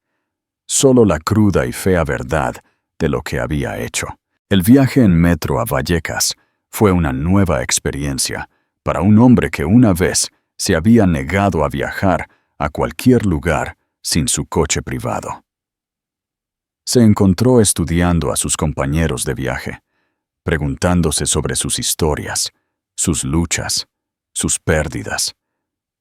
Solo la cruda y fea verdad de lo que había hecho. El viaje en metro a Vallecas fue una nueva experiencia para un hombre que una vez se había negado a viajar a cualquier lugar sin su coche privado. Se encontró estudiando a sus compañeros de viaje, preguntándose sobre sus historias, sus luchas, sus pérdidas.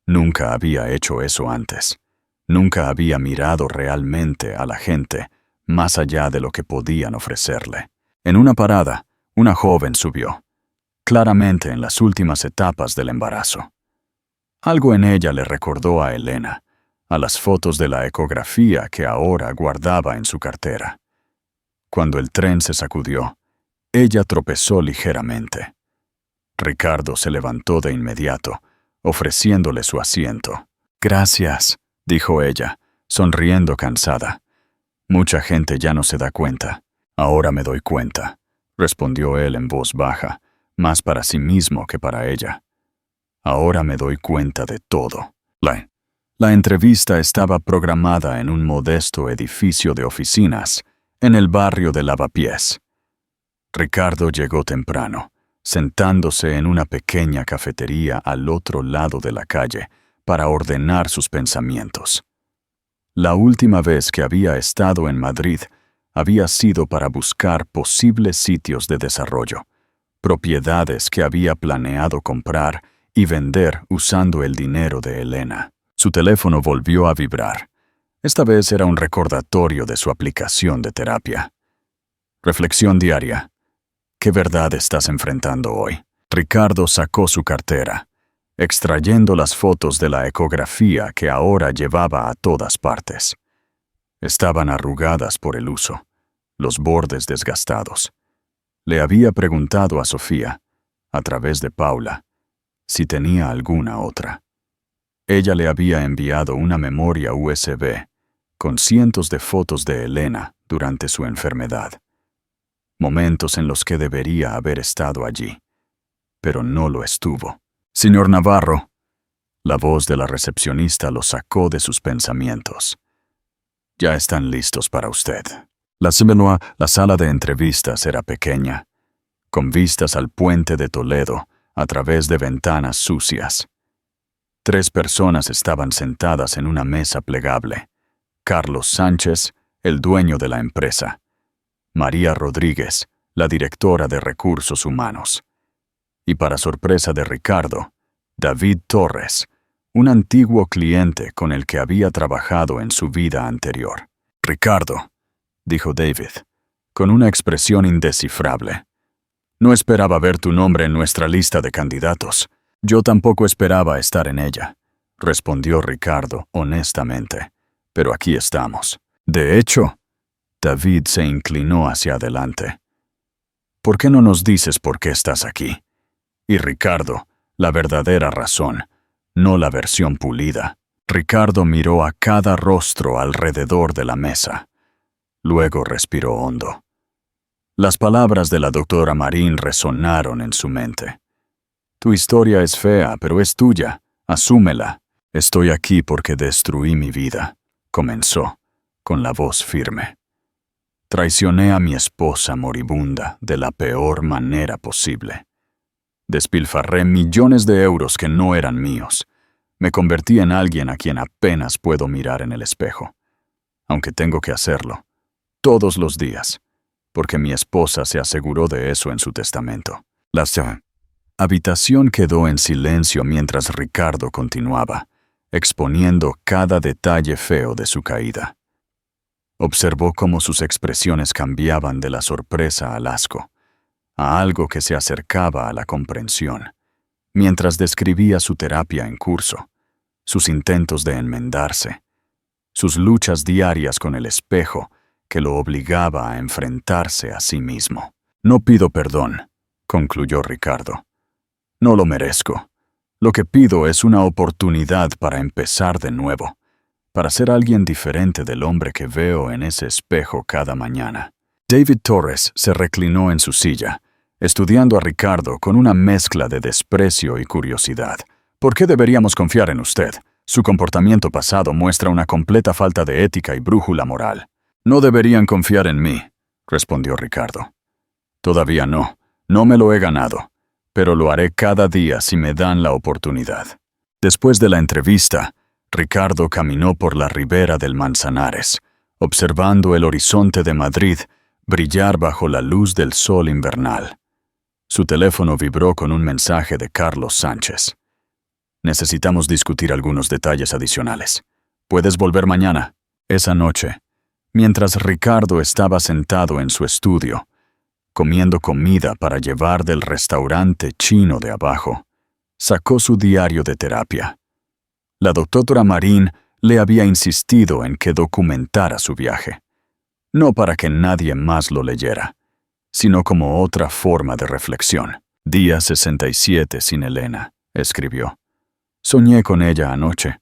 Nunca había hecho eso antes. Nunca había mirado realmente a la gente más allá de lo que podían ofrecerle. En una parada, una joven subió, claramente en las últimas etapas del embarazo. Algo en ella le recordó a Elena, a las fotos de la ecografía que ahora guardaba en su cartera. Cuando el tren se sacudió, ella tropezó ligeramente. Ricardo se levantó de inmediato, ofreciéndole su asiento. «Gracias», dijo ella, sonriendo cansada. «Mucha gente ya no se da cuenta». «Ahora me doy cuenta», respondió él en voz baja, más para sí mismo que para ella. «Ahora me doy cuenta de todo». La entrevista estaba programada en un modesto edificio de oficinas, en el barrio de Lavapiés. Ricardo llegó temprano, sentándose en una pequeña cafetería al otro lado de la calle para ordenar sus pensamientos. La última vez que había estado en Madrid había sido para buscar posibles sitios de desarrollo, propiedades que había planeado comprar y vender usando el dinero de Elena. Su teléfono volvió a vibrar. Esta vez era un recordatorio de su aplicación de terapia. Reflexión diaria. ¿Qué verdad estás enfrentando hoy? Ricardo sacó su cartera, extrayendo las fotos de la ecografía que ahora llevaba a todas partes. Estaban arrugadas por el uso, los bordes desgastados. Le había preguntado a Sofía, a través de Paula, si tenía alguna otra. Ella le había enviado una memoria USB con cientos de fotos de Elena durante su enfermedad. Momentos en los que debería haber estado allí, pero no lo estuvo. «Señor Navarro», la voz de la recepcionista lo sacó de sus pensamientos. «Ya están listos para usted». La sala de entrevistas era pequeña, con vistas al puente de Toledo a través de ventanas sucias. 3 personas estaban sentadas en una mesa plegable. Carlos Sánchez, el dueño de la empresa. María Rodríguez, la directora de Recursos Humanos. Y para sorpresa de Ricardo, David Torres, un antiguo cliente con el que había trabajado en su vida anterior. «Ricardo», dijo David, con una expresión indescifrable. «No esperaba ver tu nombre en nuestra lista de candidatos». «Yo tampoco esperaba estar en ella», respondió Ricardo honestamente, «pero aquí estamos». «De hecho», David se inclinó hacia adelante. «¿Por qué no nos dices por qué estás aquí?» Y Ricardo, la verdadera razón, no la versión pulida. Ricardo miró a cada rostro alrededor de la mesa. Luego respiró hondo. Las palabras de la doctora Marín resonaron en su mente. «Tu historia es fea, pero es tuya. Asúmela». «Estoy aquí porque destruí mi vida», comenzó, con la voz firme. «Traicioné a mi esposa moribunda de la peor manera posible. Despilfarré millones de euros que no eran míos. Me convertí en alguien a quien apenas puedo mirar en el espejo. Aunque tengo que hacerlo, todos los días, porque mi esposa se aseguró de eso en su testamento». La habitación quedó en silencio mientras Ricardo continuaba, exponiendo cada detalle feo de su caída. Observó cómo sus expresiones cambiaban de la sorpresa al asco, a algo que se acercaba a la comprensión, mientras describía su terapia en curso, sus intentos de enmendarse, sus luchas diarias con el espejo que lo obligaba a enfrentarse a sí mismo. «No pido perdón», concluyó Ricardo. «No lo merezco. Lo que pido es una oportunidad para empezar de nuevo, para ser alguien diferente del hombre que veo en ese espejo cada mañana». David Torres se reclinó en su silla, estudiando a Ricardo con una mezcla de desprecio y curiosidad. «¿Por qué deberíamos confiar en usted? Su comportamiento pasado muestra una completa falta de ética y brújula moral». «No deberían confiar en mí», respondió Ricardo. «Todavía no. No me lo he ganado, pero lo haré cada día si me dan la oportunidad». Después de la entrevista, Ricardo caminó por la ribera del Manzanares, observando el horizonte de Madrid brillar bajo la luz del sol invernal. Su teléfono vibró con un mensaje de Carlos Sánchez. Necesitamos discutir algunos detalles adicionales. ¿Puedes volver mañana? Esa noche, mientras Ricardo estaba sentado en su estudio, comiendo comida para llevar del restaurante chino de abajo, sacó su diario de terapia. La doctora Marín le había insistido en que documentara su viaje, no para que nadie más lo leyera, sino como otra forma de reflexión. Día 67 sin Elena, escribió. Soñé con ella anoche,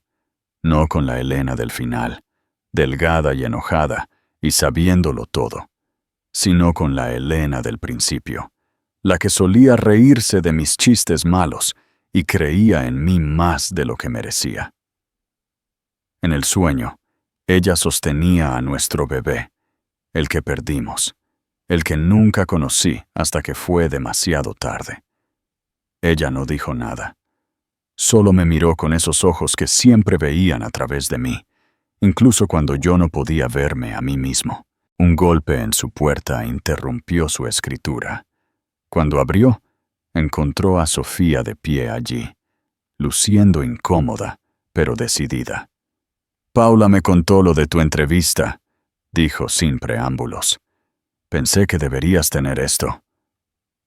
no con la Elena del final, delgada y enojada y sabiéndolo todo, sino con la Elena del principio, la que solía reírse de mis chistes malos y creía en mí más de lo que merecía. En el sueño, ella sostenía a nuestro bebé, el que perdimos, el que nunca conocí hasta que fue demasiado tarde. Ella no dijo nada. Solo me miró con esos ojos que siempre veían a través de mí, incluso cuando yo no podía verme a mí mismo. Un golpe en su puerta interrumpió su escritura. Cuando abrió, encontró a Sofía de pie allí, luciendo incómoda, pero decidida. Paula me contó lo de tu entrevista, dijo sin preámbulos. Pensé que deberías tener esto.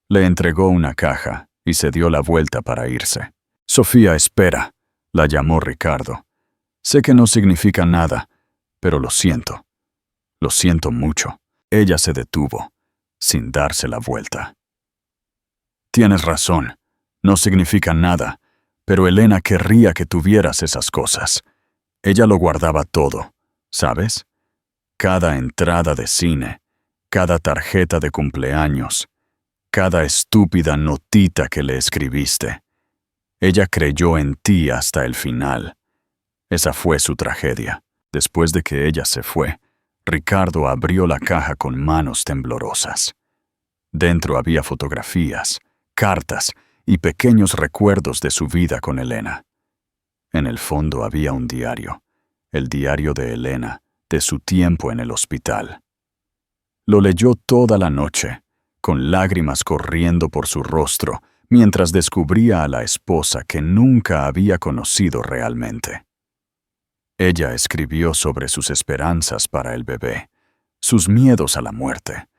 Le entregó una caja y se dio la vuelta para irse. Sofía, espera, la llamó Ricardo. Sé que no significa nada, pero lo siento. Lo siento mucho. Ella se detuvo, sin darse la vuelta. Tienes razón, no significa nada, pero Elena querría que tuvieras esas cosas. Ella lo guardaba todo, ¿sabes? Cada entrada de cine, cada tarjeta de cumpleaños, cada estúpida notita que le escribiste. Ella creyó en ti hasta el final. Esa fue su tragedia. Después de que ella se fue, Ricardo abrió la caja con manos temblorosas. Dentro había fotografías, cartas y pequeños recuerdos de su vida con Elena. En el fondo había un diario, el diario de Elena, de su tiempo en el hospital. Lo leyó toda la noche, con lágrimas corriendo por su rostro, mientras descubría a la esposa que nunca había conocido realmente. Ella escribió sobre sus esperanzas para el bebé, sus miedos a la muerte,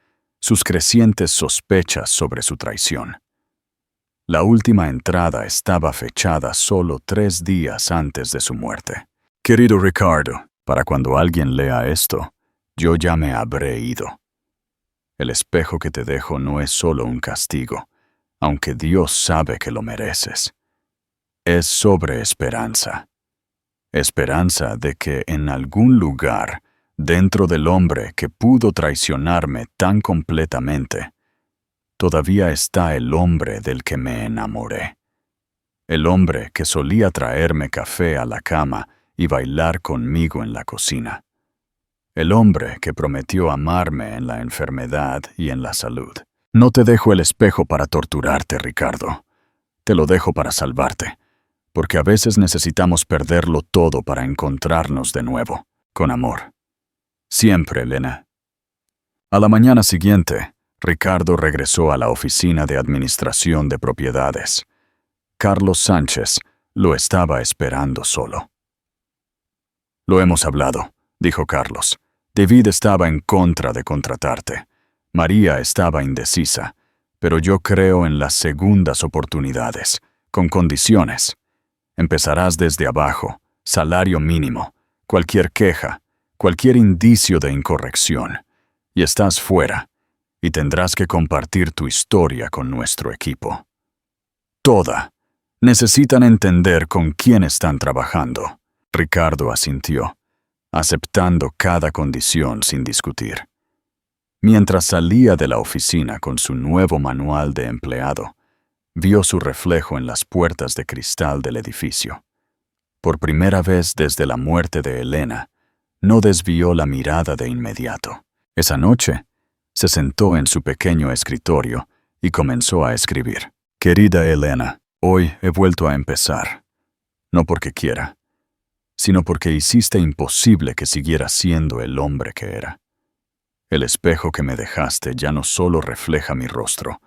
sus crecientes sospechas sobre su traición. La última entrada estaba fechada solo 3 días antes de su muerte. Querido Ricardo, para cuando alguien lea esto, yo ya me habré ido. El espejo que te dejo no es solo un castigo, aunque Dios sabe que lo mereces. Es sobre esperanza. Esperanza de que en algún lugar, dentro del hombre que pudo traicionarme tan completamente, todavía está el hombre del que me enamoré. El hombre que solía traerme café a la cama y bailar conmigo en la cocina. El hombre que prometió amarme en la enfermedad y en la salud. No te dejo el espejo para torturarte, Ricardo. Te lo dejo para salvarte, porque a veces necesitamos perderlo todo para encontrarnos de nuevo, con amor. Siempre, Elena. A la mañana siguiente, Ricardo regresó a la oficina de administración de propiedades. Carlos Sánchez lo estaba esperando solo. Lo hemos hablado, dijo Carlos. David estaba en contra de contratarte. María estaba indecisa, pero yo creo en las segundas oportunidades, con condiciones. Empezarás desde abajo, salario mínimo, cualquier queja, cualquier indicio de incorrección, y estás fuera, y tendrás que compartir tu historia con nuestro equipo. Toda. Necesitan entender con quién están trabajando. Ricardo asintió, aceptando cada condición sin discutir. Mientras salía de la oficina con su nuevo manual de empleado, vio su reflejo en las puertas de cristal del edificio. Por primera vez desde la muerte de Elena, no desvió la mirada de inmediato. Esa noche, se sentó en su pequeño escritorio y comenzó a escribir. Querida Elena, hoy he vuelto a empezar. No porque quiera, sino porque hiciste imposible que siguiera siendo el hombre que era. El espejo que me dejaste ya no solo refleja mi rostro,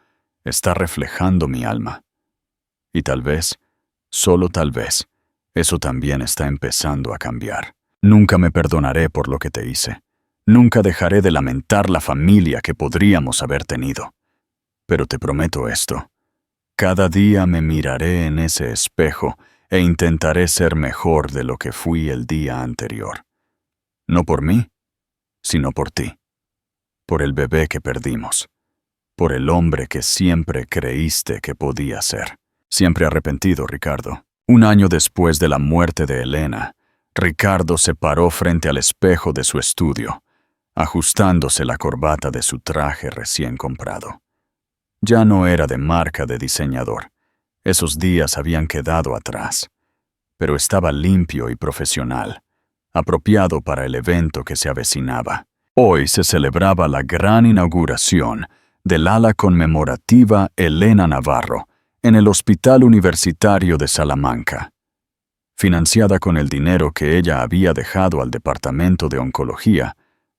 está reflejando mi alma. Y tal vez, solo tal vez, eso también está empezando a cambiar. Nunca me perdonaré por lo que te hice. Nunca dejaré de lamentar la familia que podríamos haber tenido. Pero te prometo esto. Cada día me miraré en ese espejo e intentaré ser mejor de lo que fui el día anterior. No por mí, sino por ti. Por el bebé que perdimos. Por el hombre que siempre creíste que podía ser. Siempre arrepentido, Ricardo. Un año después de la muerte de Elena, Ricardo se paró frente al espejo de su estudio, ajustándose la corbata de su traje recién comprado. Ya no era de marca de diseñador. Esos días habían quedado atrás. Pero estaba limpio y profesional, apropiado para el evento que se avecinaba. Hoy se celebraba la gran inauguración del ala conmemorativa Elena Navarro en el Hospital Universitario de Salamanca. Financiada con el dinero que ella había dejado al Departamento de Oncología,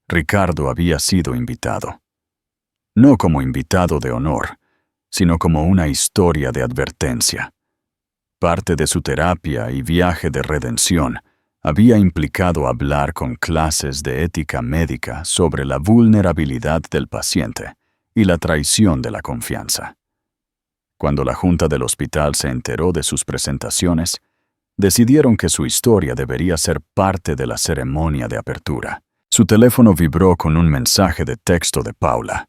Ricardo había sido invitado. No como invitado de honor, sino como una historia de advertencia. Parte de su terapia y viaje de redención había implicado hablar con clases de ética médica sobre la vulnerabilidad del paciente y la traición de la confianza. Cuando la junta del hospital se enteró de sus presentaciones, decidieron que su historia debería ser parte de la ceremonia de apertura. Su teléfono vibró con un mensaje de texto de Paula.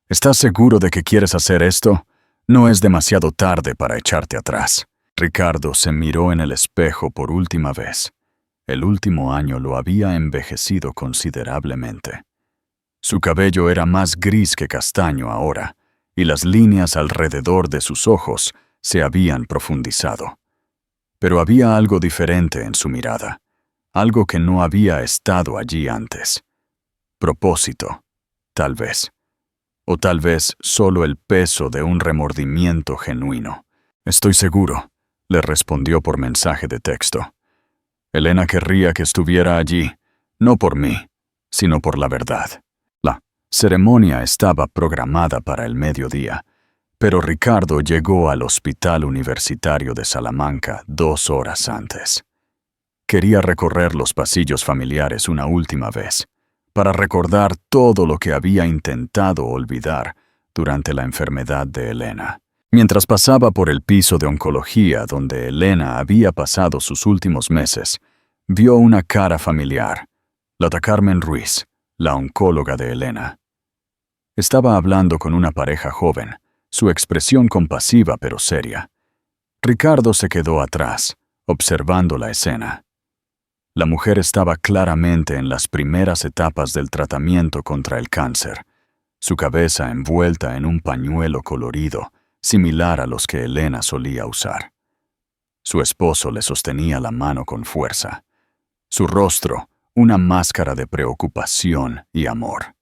¿Estás seguro de que quieres hacer esto? No es demasiado tarde para echarte atrás. Ricardo se miró en el espejo por última vez. El último año lo había envejecido considerablemente. Su cabello era más gris que castaño ahora, y las líneas alrededor de sus ojos se habían profundizado. Pero había algo diferente en su mirada, algo que no había estado allí antes. Propósito, tal vez. O tal vez solo el peso de un remordimiento genuino. Estoy seguro, le respondió por mensaje de texto. Elena querría que estuviera allí, no por mí, sino por la verdad. La ceremonia estaba programada para el mediodía, pero Ricardo llegó al Hospital Universitario de Salamanca 2 horas antes. Quería recorrer los pasillos familiares una última vez, para recordar todo lo que había intentado olvidar durante la enfermedad de Elena. Mientras pasaba por el piso de oncología donde Elena había pasado sus últimos meses, vio una cara familiar, la de Carmen Ruiz, la oncóloga de Elena. Estaba hablando con una pareja joven, su expresión compasiva pero seria. Ricardo se quedó atrás, observando la escena. La mujer estaba claramente en las primeras etapas del tratamiento contra el cáncer, su cabeza envuelta en un pañuelo colorido, similar a los que Elena solía usar. Su esposo le sostenía la mano con fuerza. Su rostro, una máscara de preocupación y amor.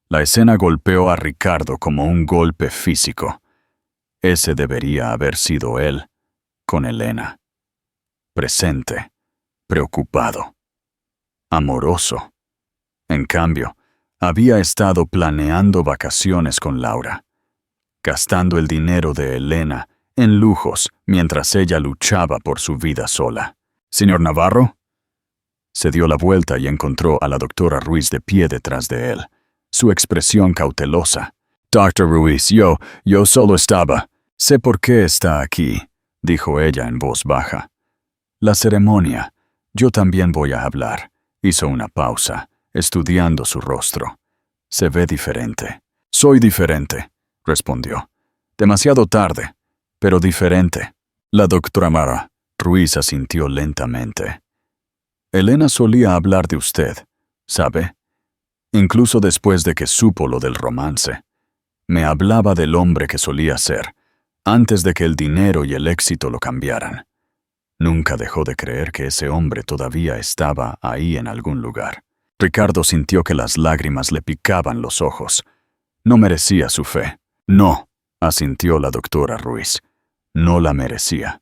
La escena golpeó a Ricardo como un golpe físico. Ese debería haber sido él, con Elena. Presente, preocupado, amoroso. En cambio, había estado planeando vacaciones con Laura, gastando el dinero de Elena en lujos mientras ella luchaba por su vida sola. «¿Señor Navarro?» Se dio la vuelta y encontró a la doctora Ruiz de pie detrás de él, su expresión cautelosa. «Dr. Ruiz, yo solo estaba». «Sé por qué está aquí», dijo ella en voz baja. «La ceremonia. Yo también voy a hablar». Hizo una pausa, estudiando su rostro. «Se ve diferente». «Soy diferente», respondió. «Demasiado tarde, pero diferente». La doctora Mara Ruiz asintió lentamente. «Elena solía hablar de usted, ¿sabe? Incluso después de que supo lo del romance. Me hablaba del hombre que solía ser, antes de que el dinero y el éxito lo cambiaran. Nunca dejó de creer que ese hombre todavía estaba ahí en algún lugar». Ricardo sintió que las lágrimas le picaban los ojos. No merecía su fe. «No», asintió la doctora Ruiz. «No la merecía.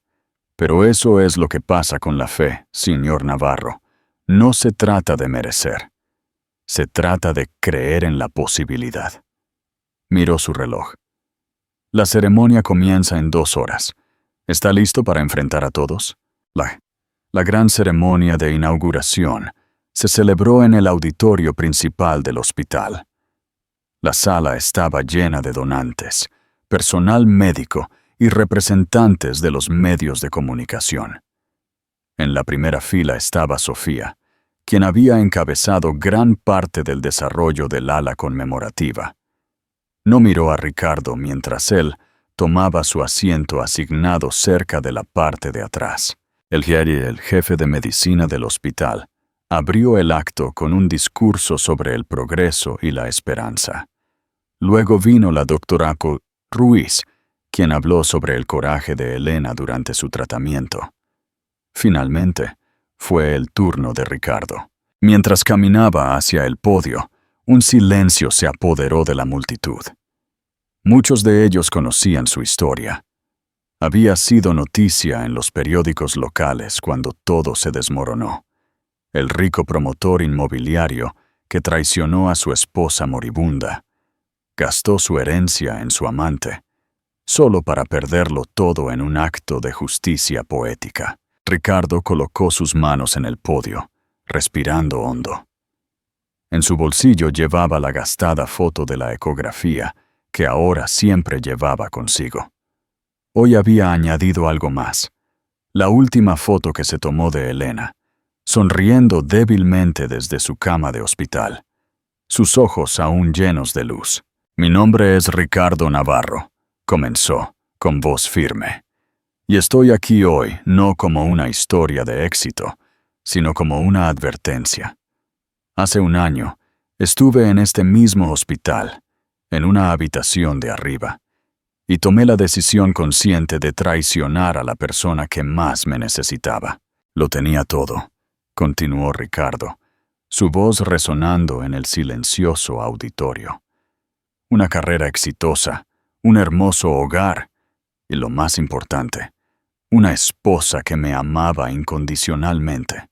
Pero eso es lo que pasa con la fe, señor Navarro. No se trata de merecer. Se trata de creer en la posibilidad. Miró su reloj. La ceremonia comienza en 2 horas. ¿Está listo para enfrentar a todos? La gran ceremonia de inauguración se celebró en el auditorio principal del hospital. La sala estaba llena de donantes, personal médico y representantes de los medios de comunicación. En la primera fila estaba Sofía, quien había encabezado gran parte del desarrollo del ala conmemorativa. No miró a Ricardo mientras él tomaba su asiento asignado cerca de la parte de atrás. El jefe de medicina del hospital abrió el acto con un discurso sobre el progreso y la esperanza. Luego vino la doctora Ruiz, quien habló sobre el coraje de Elena durante su tratamiento. Finalmente, fue el turno de Ricardo. Mientras caminaba hacia el podio, un silencio se apoderó de la multitud. Muchos de ellos conocían su historia. Había sido noticia en los periódicos locales cuando todo se desmoronó. El rico promotor inmobiliario que traicionó a su esposa moribunda, gastó su herencia en su amante, solo para perderlo todo en un acto de justicia poética. Ricardo colocó sus manos en el podio, respirando hondo. En su bolsillo llevaba la gastada foto de la ecografía que ahora siempre llevaba consigo. Hoy había añadido algo más: la última foto que se tomó de Elena, sonriendo débilmente desde su cama de hospital, sus ojos aún llenos de luz. «Mi nombre es Ricardo Navarro», comenzó, con voz firme. «Y estoy aquí hoy no como una historia de éxito, sino como una advertencia. Hace un año, estuve en este mismo hospital, en una habitación de arriba, y tomé la decisión consciente de traicionar a la persona que más me necesitaba. Lo tenía todo», continuó Ricardo, su voz resonando en el silencioso auditorio. «Una carrera exitosa, un hermoso hogar y, lo más importante, una esposa que me amaba incondicionalmente.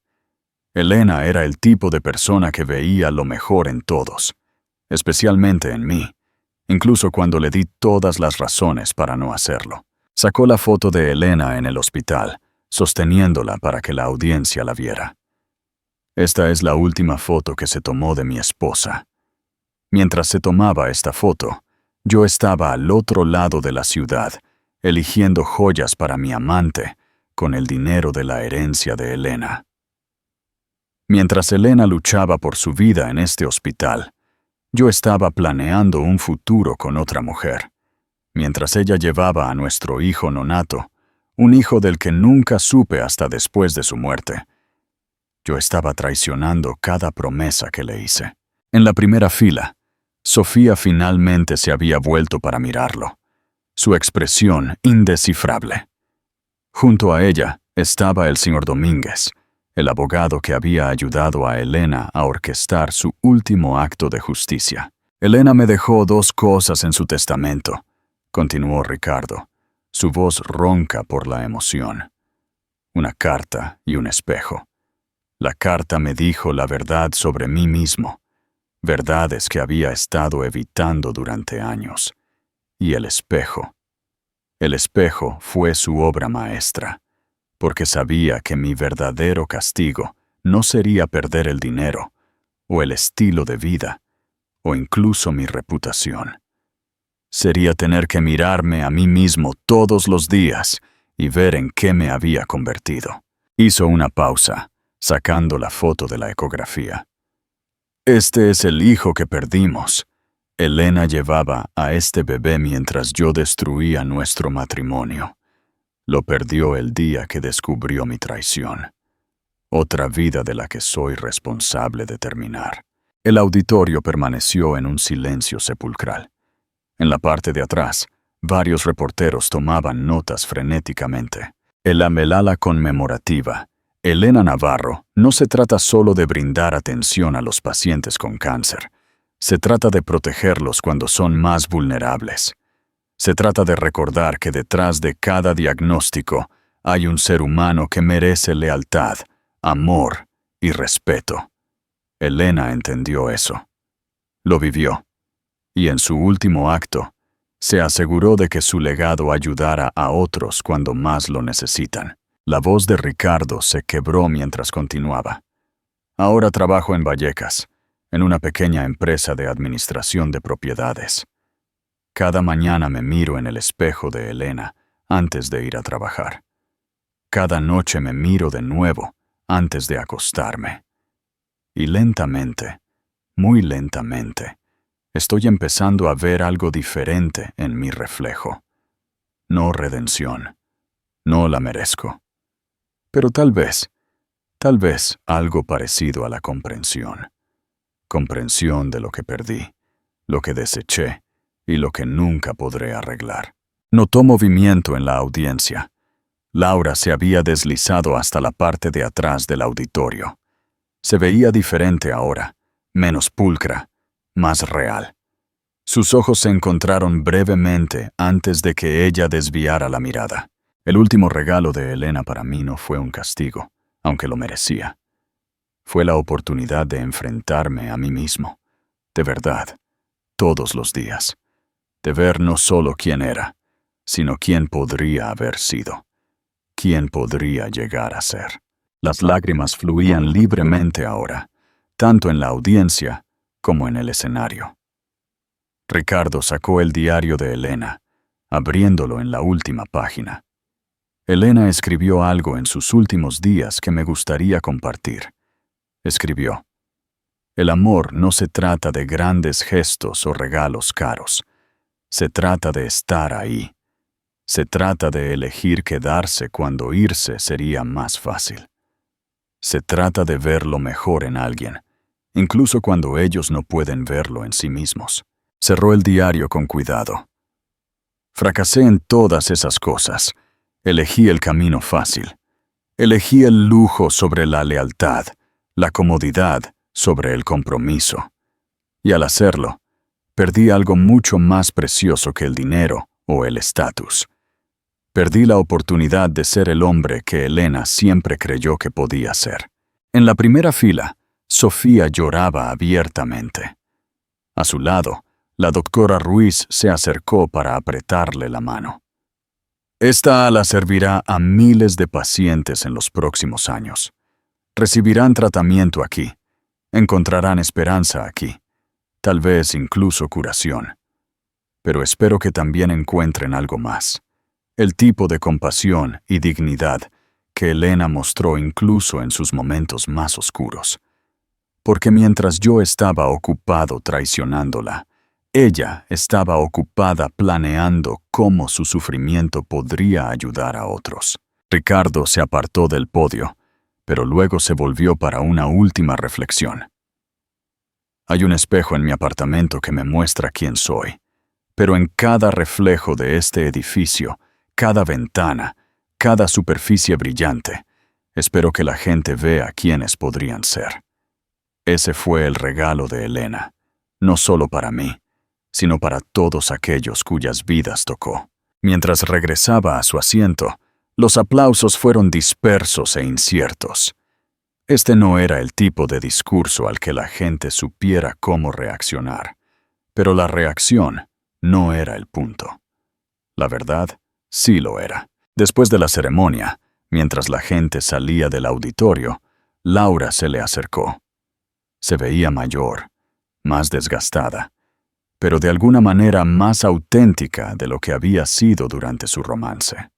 Elena era el tipo de persona que veía lo mejor en todos, especialmente en mí, incluso cuando le di todas las razones para no hacerlo». Sacó la foto de Elena en el hospital, sosteniéndola para que la audiencia la viera. «Esta es la última foto que se tomó de mi esposa. Mientras se tomaba esta foto, yo estaba al otro lado de la ciudad, eligiendo joyas para mi amante con el dinero de la herencia de Elena. Mientras Elena luchaba por su vida en este hospital, yo estaba planeando un futuro con otra mujer. Mientras ella llevaba a nuestro hijo nonato, un hijo del que nunca supe hasta después de su muerte, yo estaba traicionando cada promesa que le hice». En la primera fila, Sofía finalmente se había vuelto para mirarlo, su expresión indescifrable. Junto a ella estaba el señor Domínguez, el abogado que había ayudado a Elena a orquestar su último acto de justicia. «Elena me dejó 2 cosas en su testamento», continuó Ricardo, su voz ronca por la emoción. «Una carta y un espejo. La carta me dijo la verdad sobre mí mismo, verdades que había estado evitando durante años. Y el espejo fue su obra maestra, porque sabía que mi verdadero castigo no sería perder el dinero, o el estilo de vida, o incluso mi reputación. Sería tener que mirarme a mí mismo todos los días y ver en qué me había convertido». Hizo una pausa, sacando la foto de la ecografía. «Este es el hijo que perdimos. Elena llevaba a este bebé mientras yo destruía nuestro matrimonio. Lo perdió el día que descubrió mi traición. Otra vida de la que soy responsable de terminar». El auditorio permaneció en un silencio sepulcral. En la parte de atrás, varios reporteros tomaban notas frenéticamente. En la velada conmemorativa, Elena Navarro no se trata solo de brindar atención a los pacientes con cáncer. Se trata de protegerlos cuando son más vulnerables. Se trata de recordar que detrás de cada diagnóstico Hay un ser humano que merece lealtad, amor y respeto. Elena entendió eso. Lo vivió. Y en su último acto, se aseguró de que su legado ayudara a otros cuando más lo necesitan. La voz de Ricardo se quebró mientras continuaba. Ahora trabajo en Vallecas, en una pequeña empresa de administración de propiedades. Cada mañana me miro en el espejo de Elena antes de ir a trabajar. Cada noche me miro de nuevo antes de acostarme. Y lentamente, muy lentamente, estoy empezando a ver algo diferente en mi reflejo. No redención. No la merezco. Pero tal vez algo parecido a la comprensión. Comprensión de lo que perdí, lo que deseché y lo que nunca podré arreglar. Notó movimiento en la audiencia. Laura se había deslizado hasta la parte de atrás del auditorio. Se veía diferente ahora, menos pulcra, más real. Sus ojos se encontraron brevemente antes de que ella desviara la mirada. El último regalo de Elena para mí no fue un castigo, aunque lo merecía. Fue la oportunidad de enfrentarme a mí mismo, de verdad, todos los días. De ver no solo quién era, sino quién podría haber sido. ¿Quién podría llegar a ser? Las lágrimas fluían libremente ahora, tanto en la audiencia como en el escenario. Ricardo sacó el diario de Elena, abriéndolo en la última página. Elena escribió algo en sus últimos días que me gustaría compartir. Escribió: el amor no se trata de grandes gestos o regalos caros. Se trata de estar ahí. Se trata de elegir quedarse cuando irse sería más fácil. Se trata de ver lo mejor en alguien, incluso cuando ellos no pueden verlo en sí mismos. Cerró el diario con cuidado. Fracasé en todas esas cosas. Elegí el camino fácil. Elegí el lujo sobre la lealtad, la comodidad sobre el compromiso. Y al hacerlo, perdí algo mucho más precioso que el dinero o el estatus. Perdí la oportunidad de ser el hombre que Elena siempre creyó que podía ser. En la primera fila, Sofía lloraba abiertamente. A su lado, la doctora Ruiz se acercó para apretarle la mano. Esta ala servirá a miles de pacientes en los próximos años. Recibirán tratamiento aquí. Encontrarán esperanza aquí. Tal vez incluso curación. Pero espero que también encuentren algo más. El tipo de compasión y dignidad que Elena mostró incluso en sus momentos más oscuros. Porque mientras yo estaba ocupado traicionándola, ella estaba ocupada planeando cómo su sufrimiento podría ayudar a otros. Ricardo se apartó del podio, pero luego se volvió para una última reflexión. Hay un espejo en mi apartamento que me muestra quién soy, pero en cada reflejo de este edificio, cada ventana, cada superficie brillante, espero que la gente vea quiénes podrían ser. Ese fue el regalo de Elena, no solo para mí, sino para todos aquellos cuyas vidas tocó. Mientras regresaba a su asiento, los aplausos fueron dispersos e inciertos. Este no era el tipo de discurso al que la gente supiera cómo reaccionar, pero la reacción no era el punto. La verdad, sí lo era. Después de la ceremonia, mientras la gente salía del auditorio, Laura se le acercó. Se veía mayor, más desgastada, pero de alguna manera más auténtica de lo que había sido durante su romance.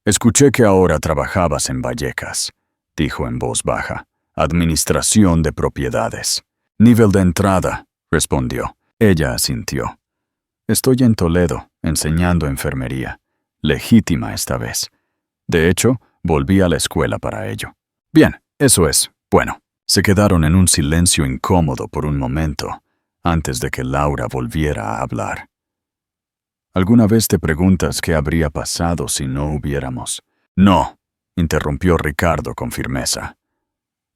Escuché que ahora trabajabas en Vallecas, dijo en voz baja. Administración de propiedades. Nivel de entrada, respondió. Ella asintió. Estoy en Toledo, enseñando enfermería. Legítima esta vez. De hecho, volví a la escuela para ello. Bien, eso es. Bueno. Se quedaron en un silencio incómodo por un momento, antes de que Laura volviera a hablar. ¿Alguna vez te preguntas qué habría pasado si no hubiéramos? No, interrumpió Ricardo con firmeza.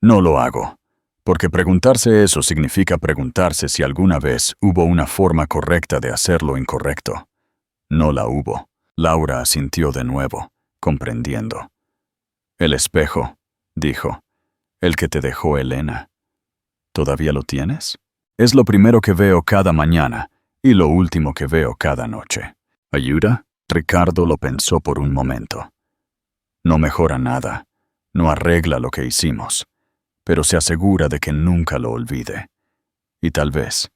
No lo hago, porque preguntarse eso significa preguntarse si alguna vez hubo una forma correcta de hacer lo incorrecto. No la hubo. Laura asintió de nuevo, comprendiendo. «El espejo», dijo, «el que te dejó Elena. ¿Todavía lo tienes? Es lo primero que veo cada mañana y lo último que veo cada noche. ¿Ayuda?» Ricardo lo pensó por un momento. No mejora nada, no arregla lo que hicimos, pero se asegura de que nunca lo olvide. Y tal vez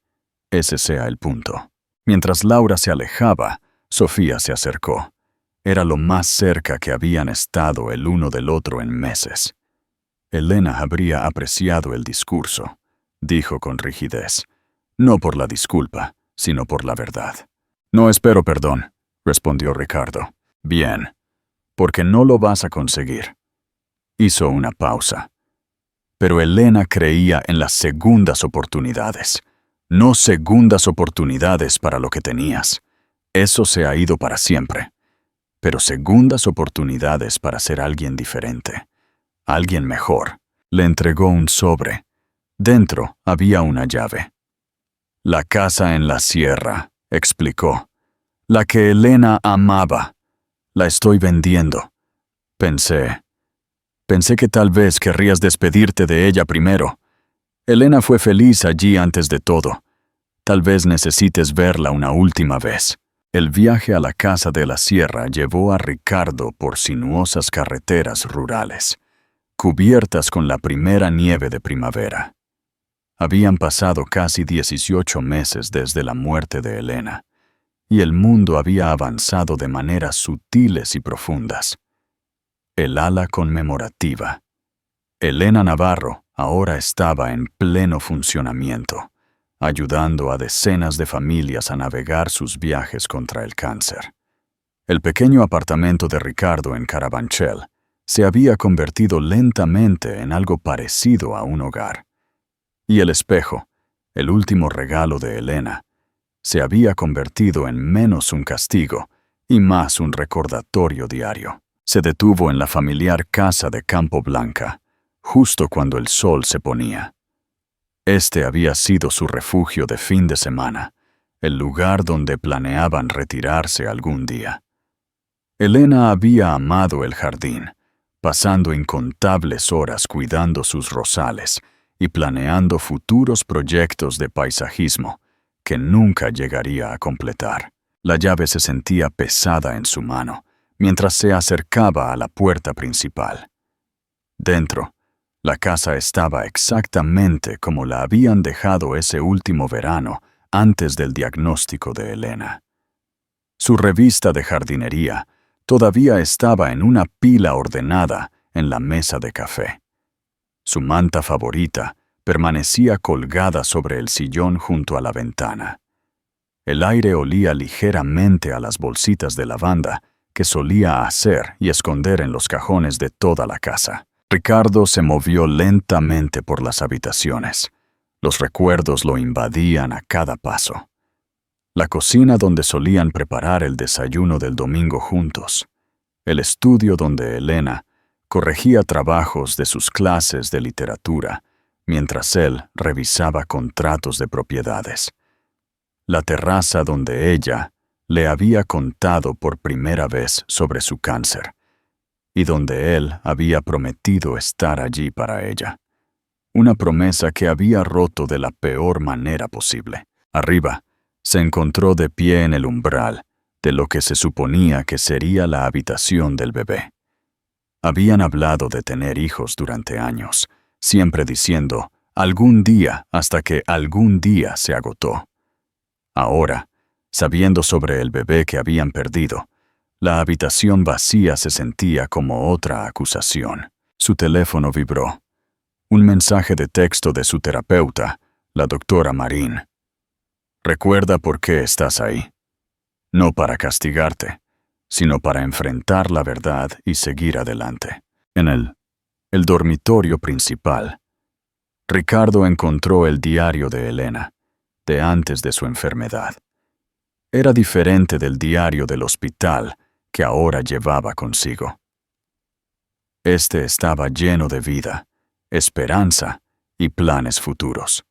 ese sea el punto. Mientras Laura se alejaba, Sofía se acercó. Era lo más cerca que habían estado el uno del otro en meses. Elena habría apreciado el discurso, dijo con rigidez, no por la disculpa, sino por la verdad. «No espero perdón», respondió Ricardo. «Bien, porque no lo vas a conseguir». Hizo una pausa. Pero Elena creía en las segundas oportunidades. No segundas oportunidades para lo que tenías. Eso se ha ido para siempre. Pero segundas oportunidades para ser alguien diferente. Alguien mejor. Le entregó un sobre. Dentro había una llave. «La casa en la sierra», explicó. «La que Elena amaba. La estoy vendiendo». Pensé que tal vez querrías despedirte de ella primero. Elena fue feliz allí antes de todo. Tal vez necesites verla una última vez. El viaje a la casa de la sierra llevó a Ricardo por sinuosas carreteras rurales, cubiertas con la primera nieve de primavera. Habían pasado casi 18 meses desde la muerte de Elena, y el mundo había avanzado de maneras sutiles y profundas. El ala conmemorativa. Elena Navarro ahora estaba en pleno funcionamiento, ayudando a decenas de familias a navegar sus viajes contra el cáncer. El pequeño apartamento de Ricardo en Carabanchel se había convertido lentamente en algo parecido a un hogar. Y el espejo, el último regalo de Elena, se había convertido en menos un castigo y más un recordatorio diario. Se detuvo en la familiar casa de Campo Blanca, justo cuando el sol se ponía. Este había sido su refugio de fin de semana, el lugar donde planeaban retirarse algún día. Elena había amado el jardín, pasando incontables horas cuidando sus rosales y planeando futuros proyectos de paisajismo que nunca llegaría a completar. La llave se sentía pesada en su mano mientras se acercaba a la puerta principal. Dentro, la casa estaba exactamente como la habían dejado ese último verano antes del diagnóstico de Elena. Su revista de jardinería todavía estaba en una pila ordenada en la mesa de café. Su manta favorita permanecía colgada sobre el sillón junto a la ventana. El aire olía ligeramente a las bolsitas de lavanda que solía hacer y esconder en los cajones de toda la casa. Ricardo se movió lentamente por las habitaciones. Los recuerdos lo invadían a cada paso. La cocina donde solían preparar el desayuno del domingo juntos. El estudio donde Elena corregía trabajos de sus clases de literatura, mientras él revisaba contratos de propiedades. La terraza donde ella le había contado por primera vez sobre su cáncer, y donde él había prometido estar allí para ella. Una promesa que había roto de la peor manera posible. Arriba, se encontró de pie en el umbral de lo que se suponía que sería la habitación del bebé. Habían hablado de tener hijos durante años, siempre diciendo algún día hasta que algún día se agotó. Ahora, sabiendo sobre el bebé que habían perdido, la habitación vacía se sentía como otra acusación. Su teléfono vibró. Un mensaje de texto de su terapeuta, la doctora Marín. «Recuerda por qué estás ahí. No para castigarte, sino para enfrentar la verdad y seguir adelante». En el dormitorio principal, Ricardo encontró el diario de Elena, de antes de su enfermedad. Era diferente del diario del hospital que ahora llevaba consigo. Este estaba lleno de vida, esperanza y planes futuros.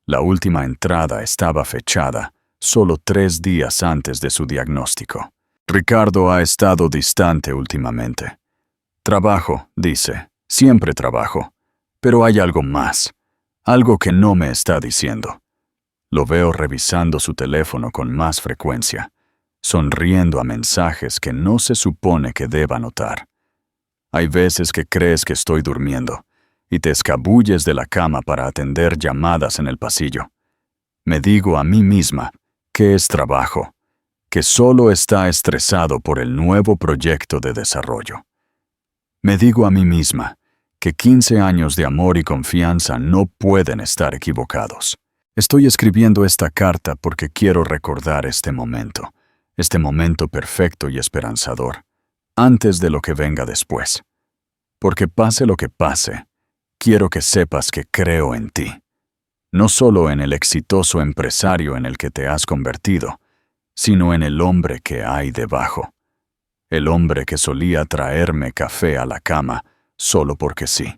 La última entrada estaba fechada solo 3 días antes de su diagnóstico. Ricardo ha estado distante últimamente. Trabajo, dice, siempre trabajo. Pero hay algo más, algo que no me está diciendo. Lo veo revisando su teléfono con más frecuencia, sonriendo a mensajes que no se supone que deba notar. Hay veces que crees que estoy durmiendo y te escabulles de la cama para atender llamadas en el pasillo. Me digo a mí misma que es trabajo, que solo está estresado por el nuevo proyecto de desarrollo. Me digo a mí misma que 15 años de amor y confianza no pueden estar equivocados. Estoy escribiendo esta carta porque quiero recordar este momento perfecto y esperanzador, antes de lo que venga después. Porque pase lo que pase, quiero que sepas que creo en ti. No solo en el exitoso empresario en el que te has convertido, sino en el hombre que hay debajo. El hombre que solía traerme café a la cama solo porque sí.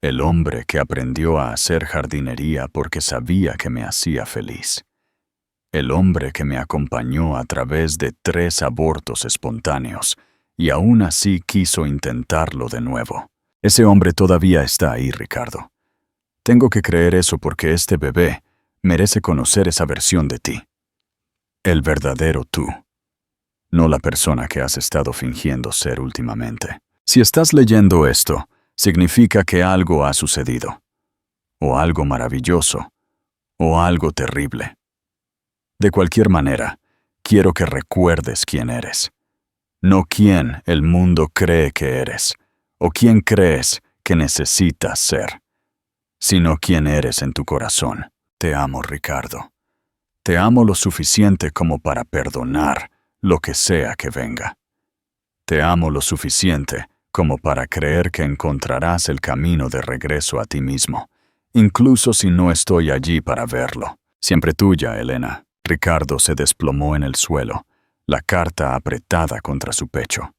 El hombre que aprendió a hacer jardinería porque sabía que me hacía feliz. El hombre que me acompañó a través de 3 abortos espontáneos y aún así quiso intentarlo de nuevo. Ese hombre todavía está ahí, Ricardo. Tengo que creer eso porque este bebé merece conocer esa versión de ti. El verdadero tú. No la persona que has estado fingiendo ser últimamente. Si estás leyendo esto, significa que algo ha sucedido. O algo maravilloso. O algo terrible. De cualquier manera, quiero que recuerdes quién eres. No quién el mundo cree que eres, o quién crees que necesitas ser, sino quién eres en tu corazón. Te amo, Ricardo. Te amo lo suficiente como para perdonar lo que sea que venga. Te amo lo suficiente como para creer que encontrarás el camino de regreso a ti mismo, incluso si no estoy allí para verlo. Siempre tuya, Elena. Ricardo se desplomó en el suelo, la carta apretada contra su pecho.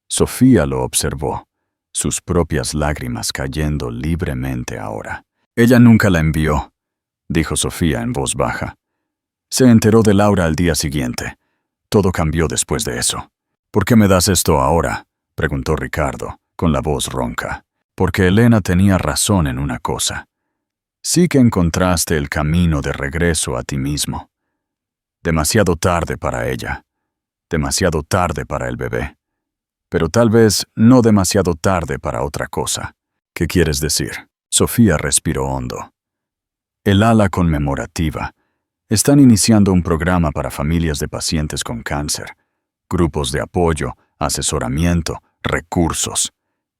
Sofía lo observó, sus propias lágrimas cayendo libremente ahora. Ella nunca la envió, dijo Sofía en voz baja. Se enteró de Laura al día siguiente. Todo cambió después de eso. ¿Por qué me das esto ahora?, preguntó Ricardo, con la voz ronca. Porque Elena tenía razón en una cosa. Sí que encontraste el camino de regreso a ti mismo. Demasiado tarde para ella. Demasiado tarde para el bebé. Pero tal vez no demasiado tarde para otra cosa. ¿Qué quieres decir? Sofía respiró hondo. El ala conmemorativa. Están iniciando un programa para familias de pacientes con cáncer. Grupos de apoyo, asesoramiento, recursos.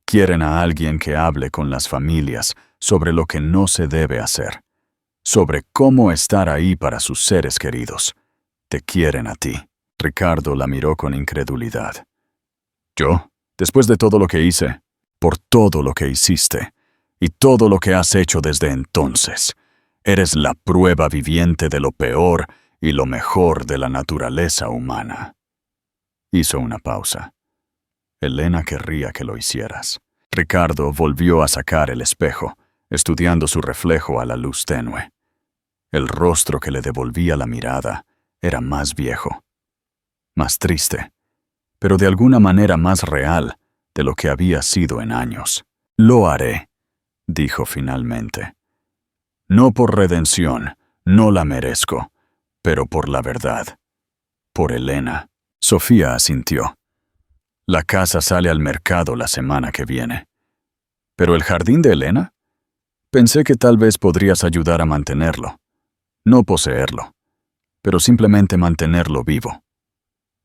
Quieren a alguien que hable con las familias sobre lo que no se debe hacer. Sobre cómo estar ahí para sus seres queridos. Te quieren a ti. Ricardo la miró con incredulidad. ¿Yo? Después de todo lo que hice, por todo lo que hiciste, y todo lo que has hecho desde entonces, eres la prueba viviente de lo peor y lo mejor de la naturaleza humana. Hizo una pausa. Elena querría que lo hicieras. Ricardo volvió a sacar el espejo, estudiando su reflejo a la luz tenue. El rostro que le devolvía la mirada era más viejo, más triste, pero de alguna manera más real de lo que había sido en años. Lo haré, dijo finalmente. No por redención, no la merezco, pero por la verdad. Por Elena. Sofía asintió. La casa sale al mercado la semana que viene. ¿Pero el jardín de Elena? Pensé que tal vez podrías ayudar a mantenerlo. No poseerlo, pero simplemente mantenerlo vivo.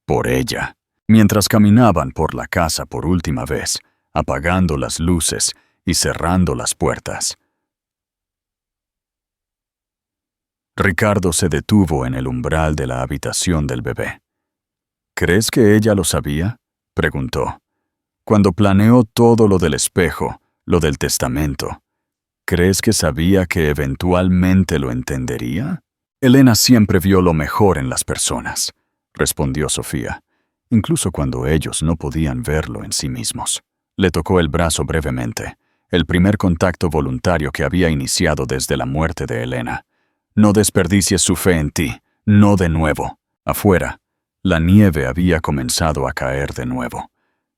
Por ella. Mientras caminaban por la casa por última vez, apagando las luces y cerrando las puertas. Ricardo se detuvo en el umbral de la habitación del bebé. ¿Crees que ella lo sabía?, preguntó. Cuando planeó todo lo del espejo, lo del testamento, ¿crees que sabía que eventualmente lo entendería? Elena siempre vio lo mejor en las personas, respondió Sofía, incluso cuando ellos no podían verlo en sí mismos. Le tocó el brazo brevemente, el primer contacto voluntario que había iniciado desde la muerte de Elena. No desperdicies su fe en ti, no de nuevo. Afuera, La nieve había comenzado a caer de nuevo,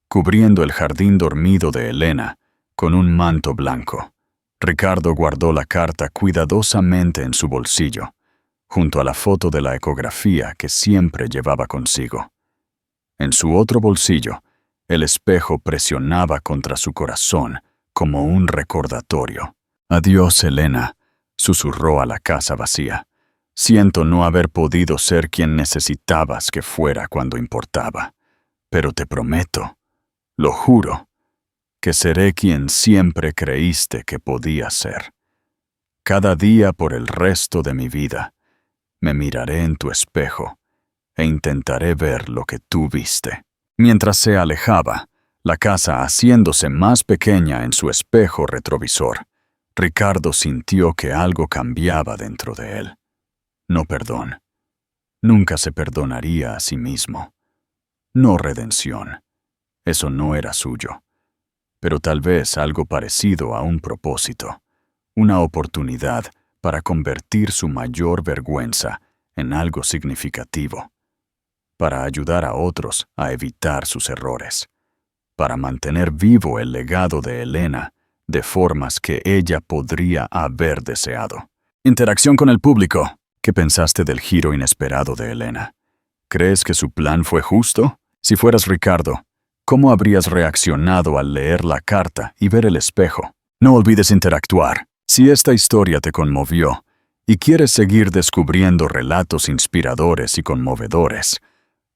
cubriendo el jardín dormido de Elena con un manto blanco. Ricardo guardó la carta cuidadosamente en su bolsillo, junto a la foto de la ecografía que siempre llevaba consigo. En su otro bolsillo, el espejo presionaba contra su corazón como un recordatorio. «Adiós, Elena», susurró a la casa vacía. «Siento no haber podido ser quien necesitabas que fuera cuando importaba. Pero te prometo, lo juro, que seré quien siempre creíste que podía ser. Cada día por el resto de mi vida, me miraré en tu espejo e intentaré ver lo que tú viste». Mientras se alejaba, la casa haciéndose más pequeña en su espejo retrovisor, Ricardo sintió que algo cambiaba dentro de él. No perdón. Nunca se perdonaría a sí mismo. No redención. Eso no era suyo. Pero tal vez algo parecido a un propósito, una oportunidad para convertir su mayor vergüenza en algo significativo, para ayudar a otros a evitar sus errores, para mantener vivo el legado de Elena de formas que ella podría haber deseado. Interacción con el público. ¿Qué pensaste del giro inesperado de Elena? ¿Crees que su plan fue justo? Si fueras Ricardo, ¿cómo habrías reaccionado al leer la carta y ver el espejo? No olvides interactuar. Si esta historia te conmovió y quieres seguir descubriendo relatos inspiradores y conmovedores,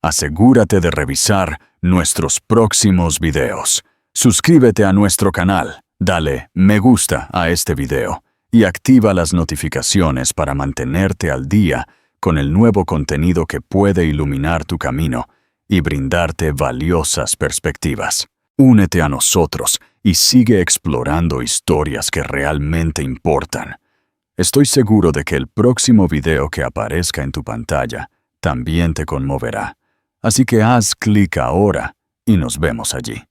asegúrate de revisar nuestros próximos videos. Suscríbete a nuestro canal, dale me gusta a este video y activa las notificaciones para mantenerte al día con el nuevo contenido que puede iluminar tu camino y brindarte valiosas perspectivas. Únete a nosotros y sigue explorando historias que realmente importan. Estoy seguro de que el próximo video que aparezca en tu pantalla también te conmoverá. Así que haz clic ahora y nos vemos allí.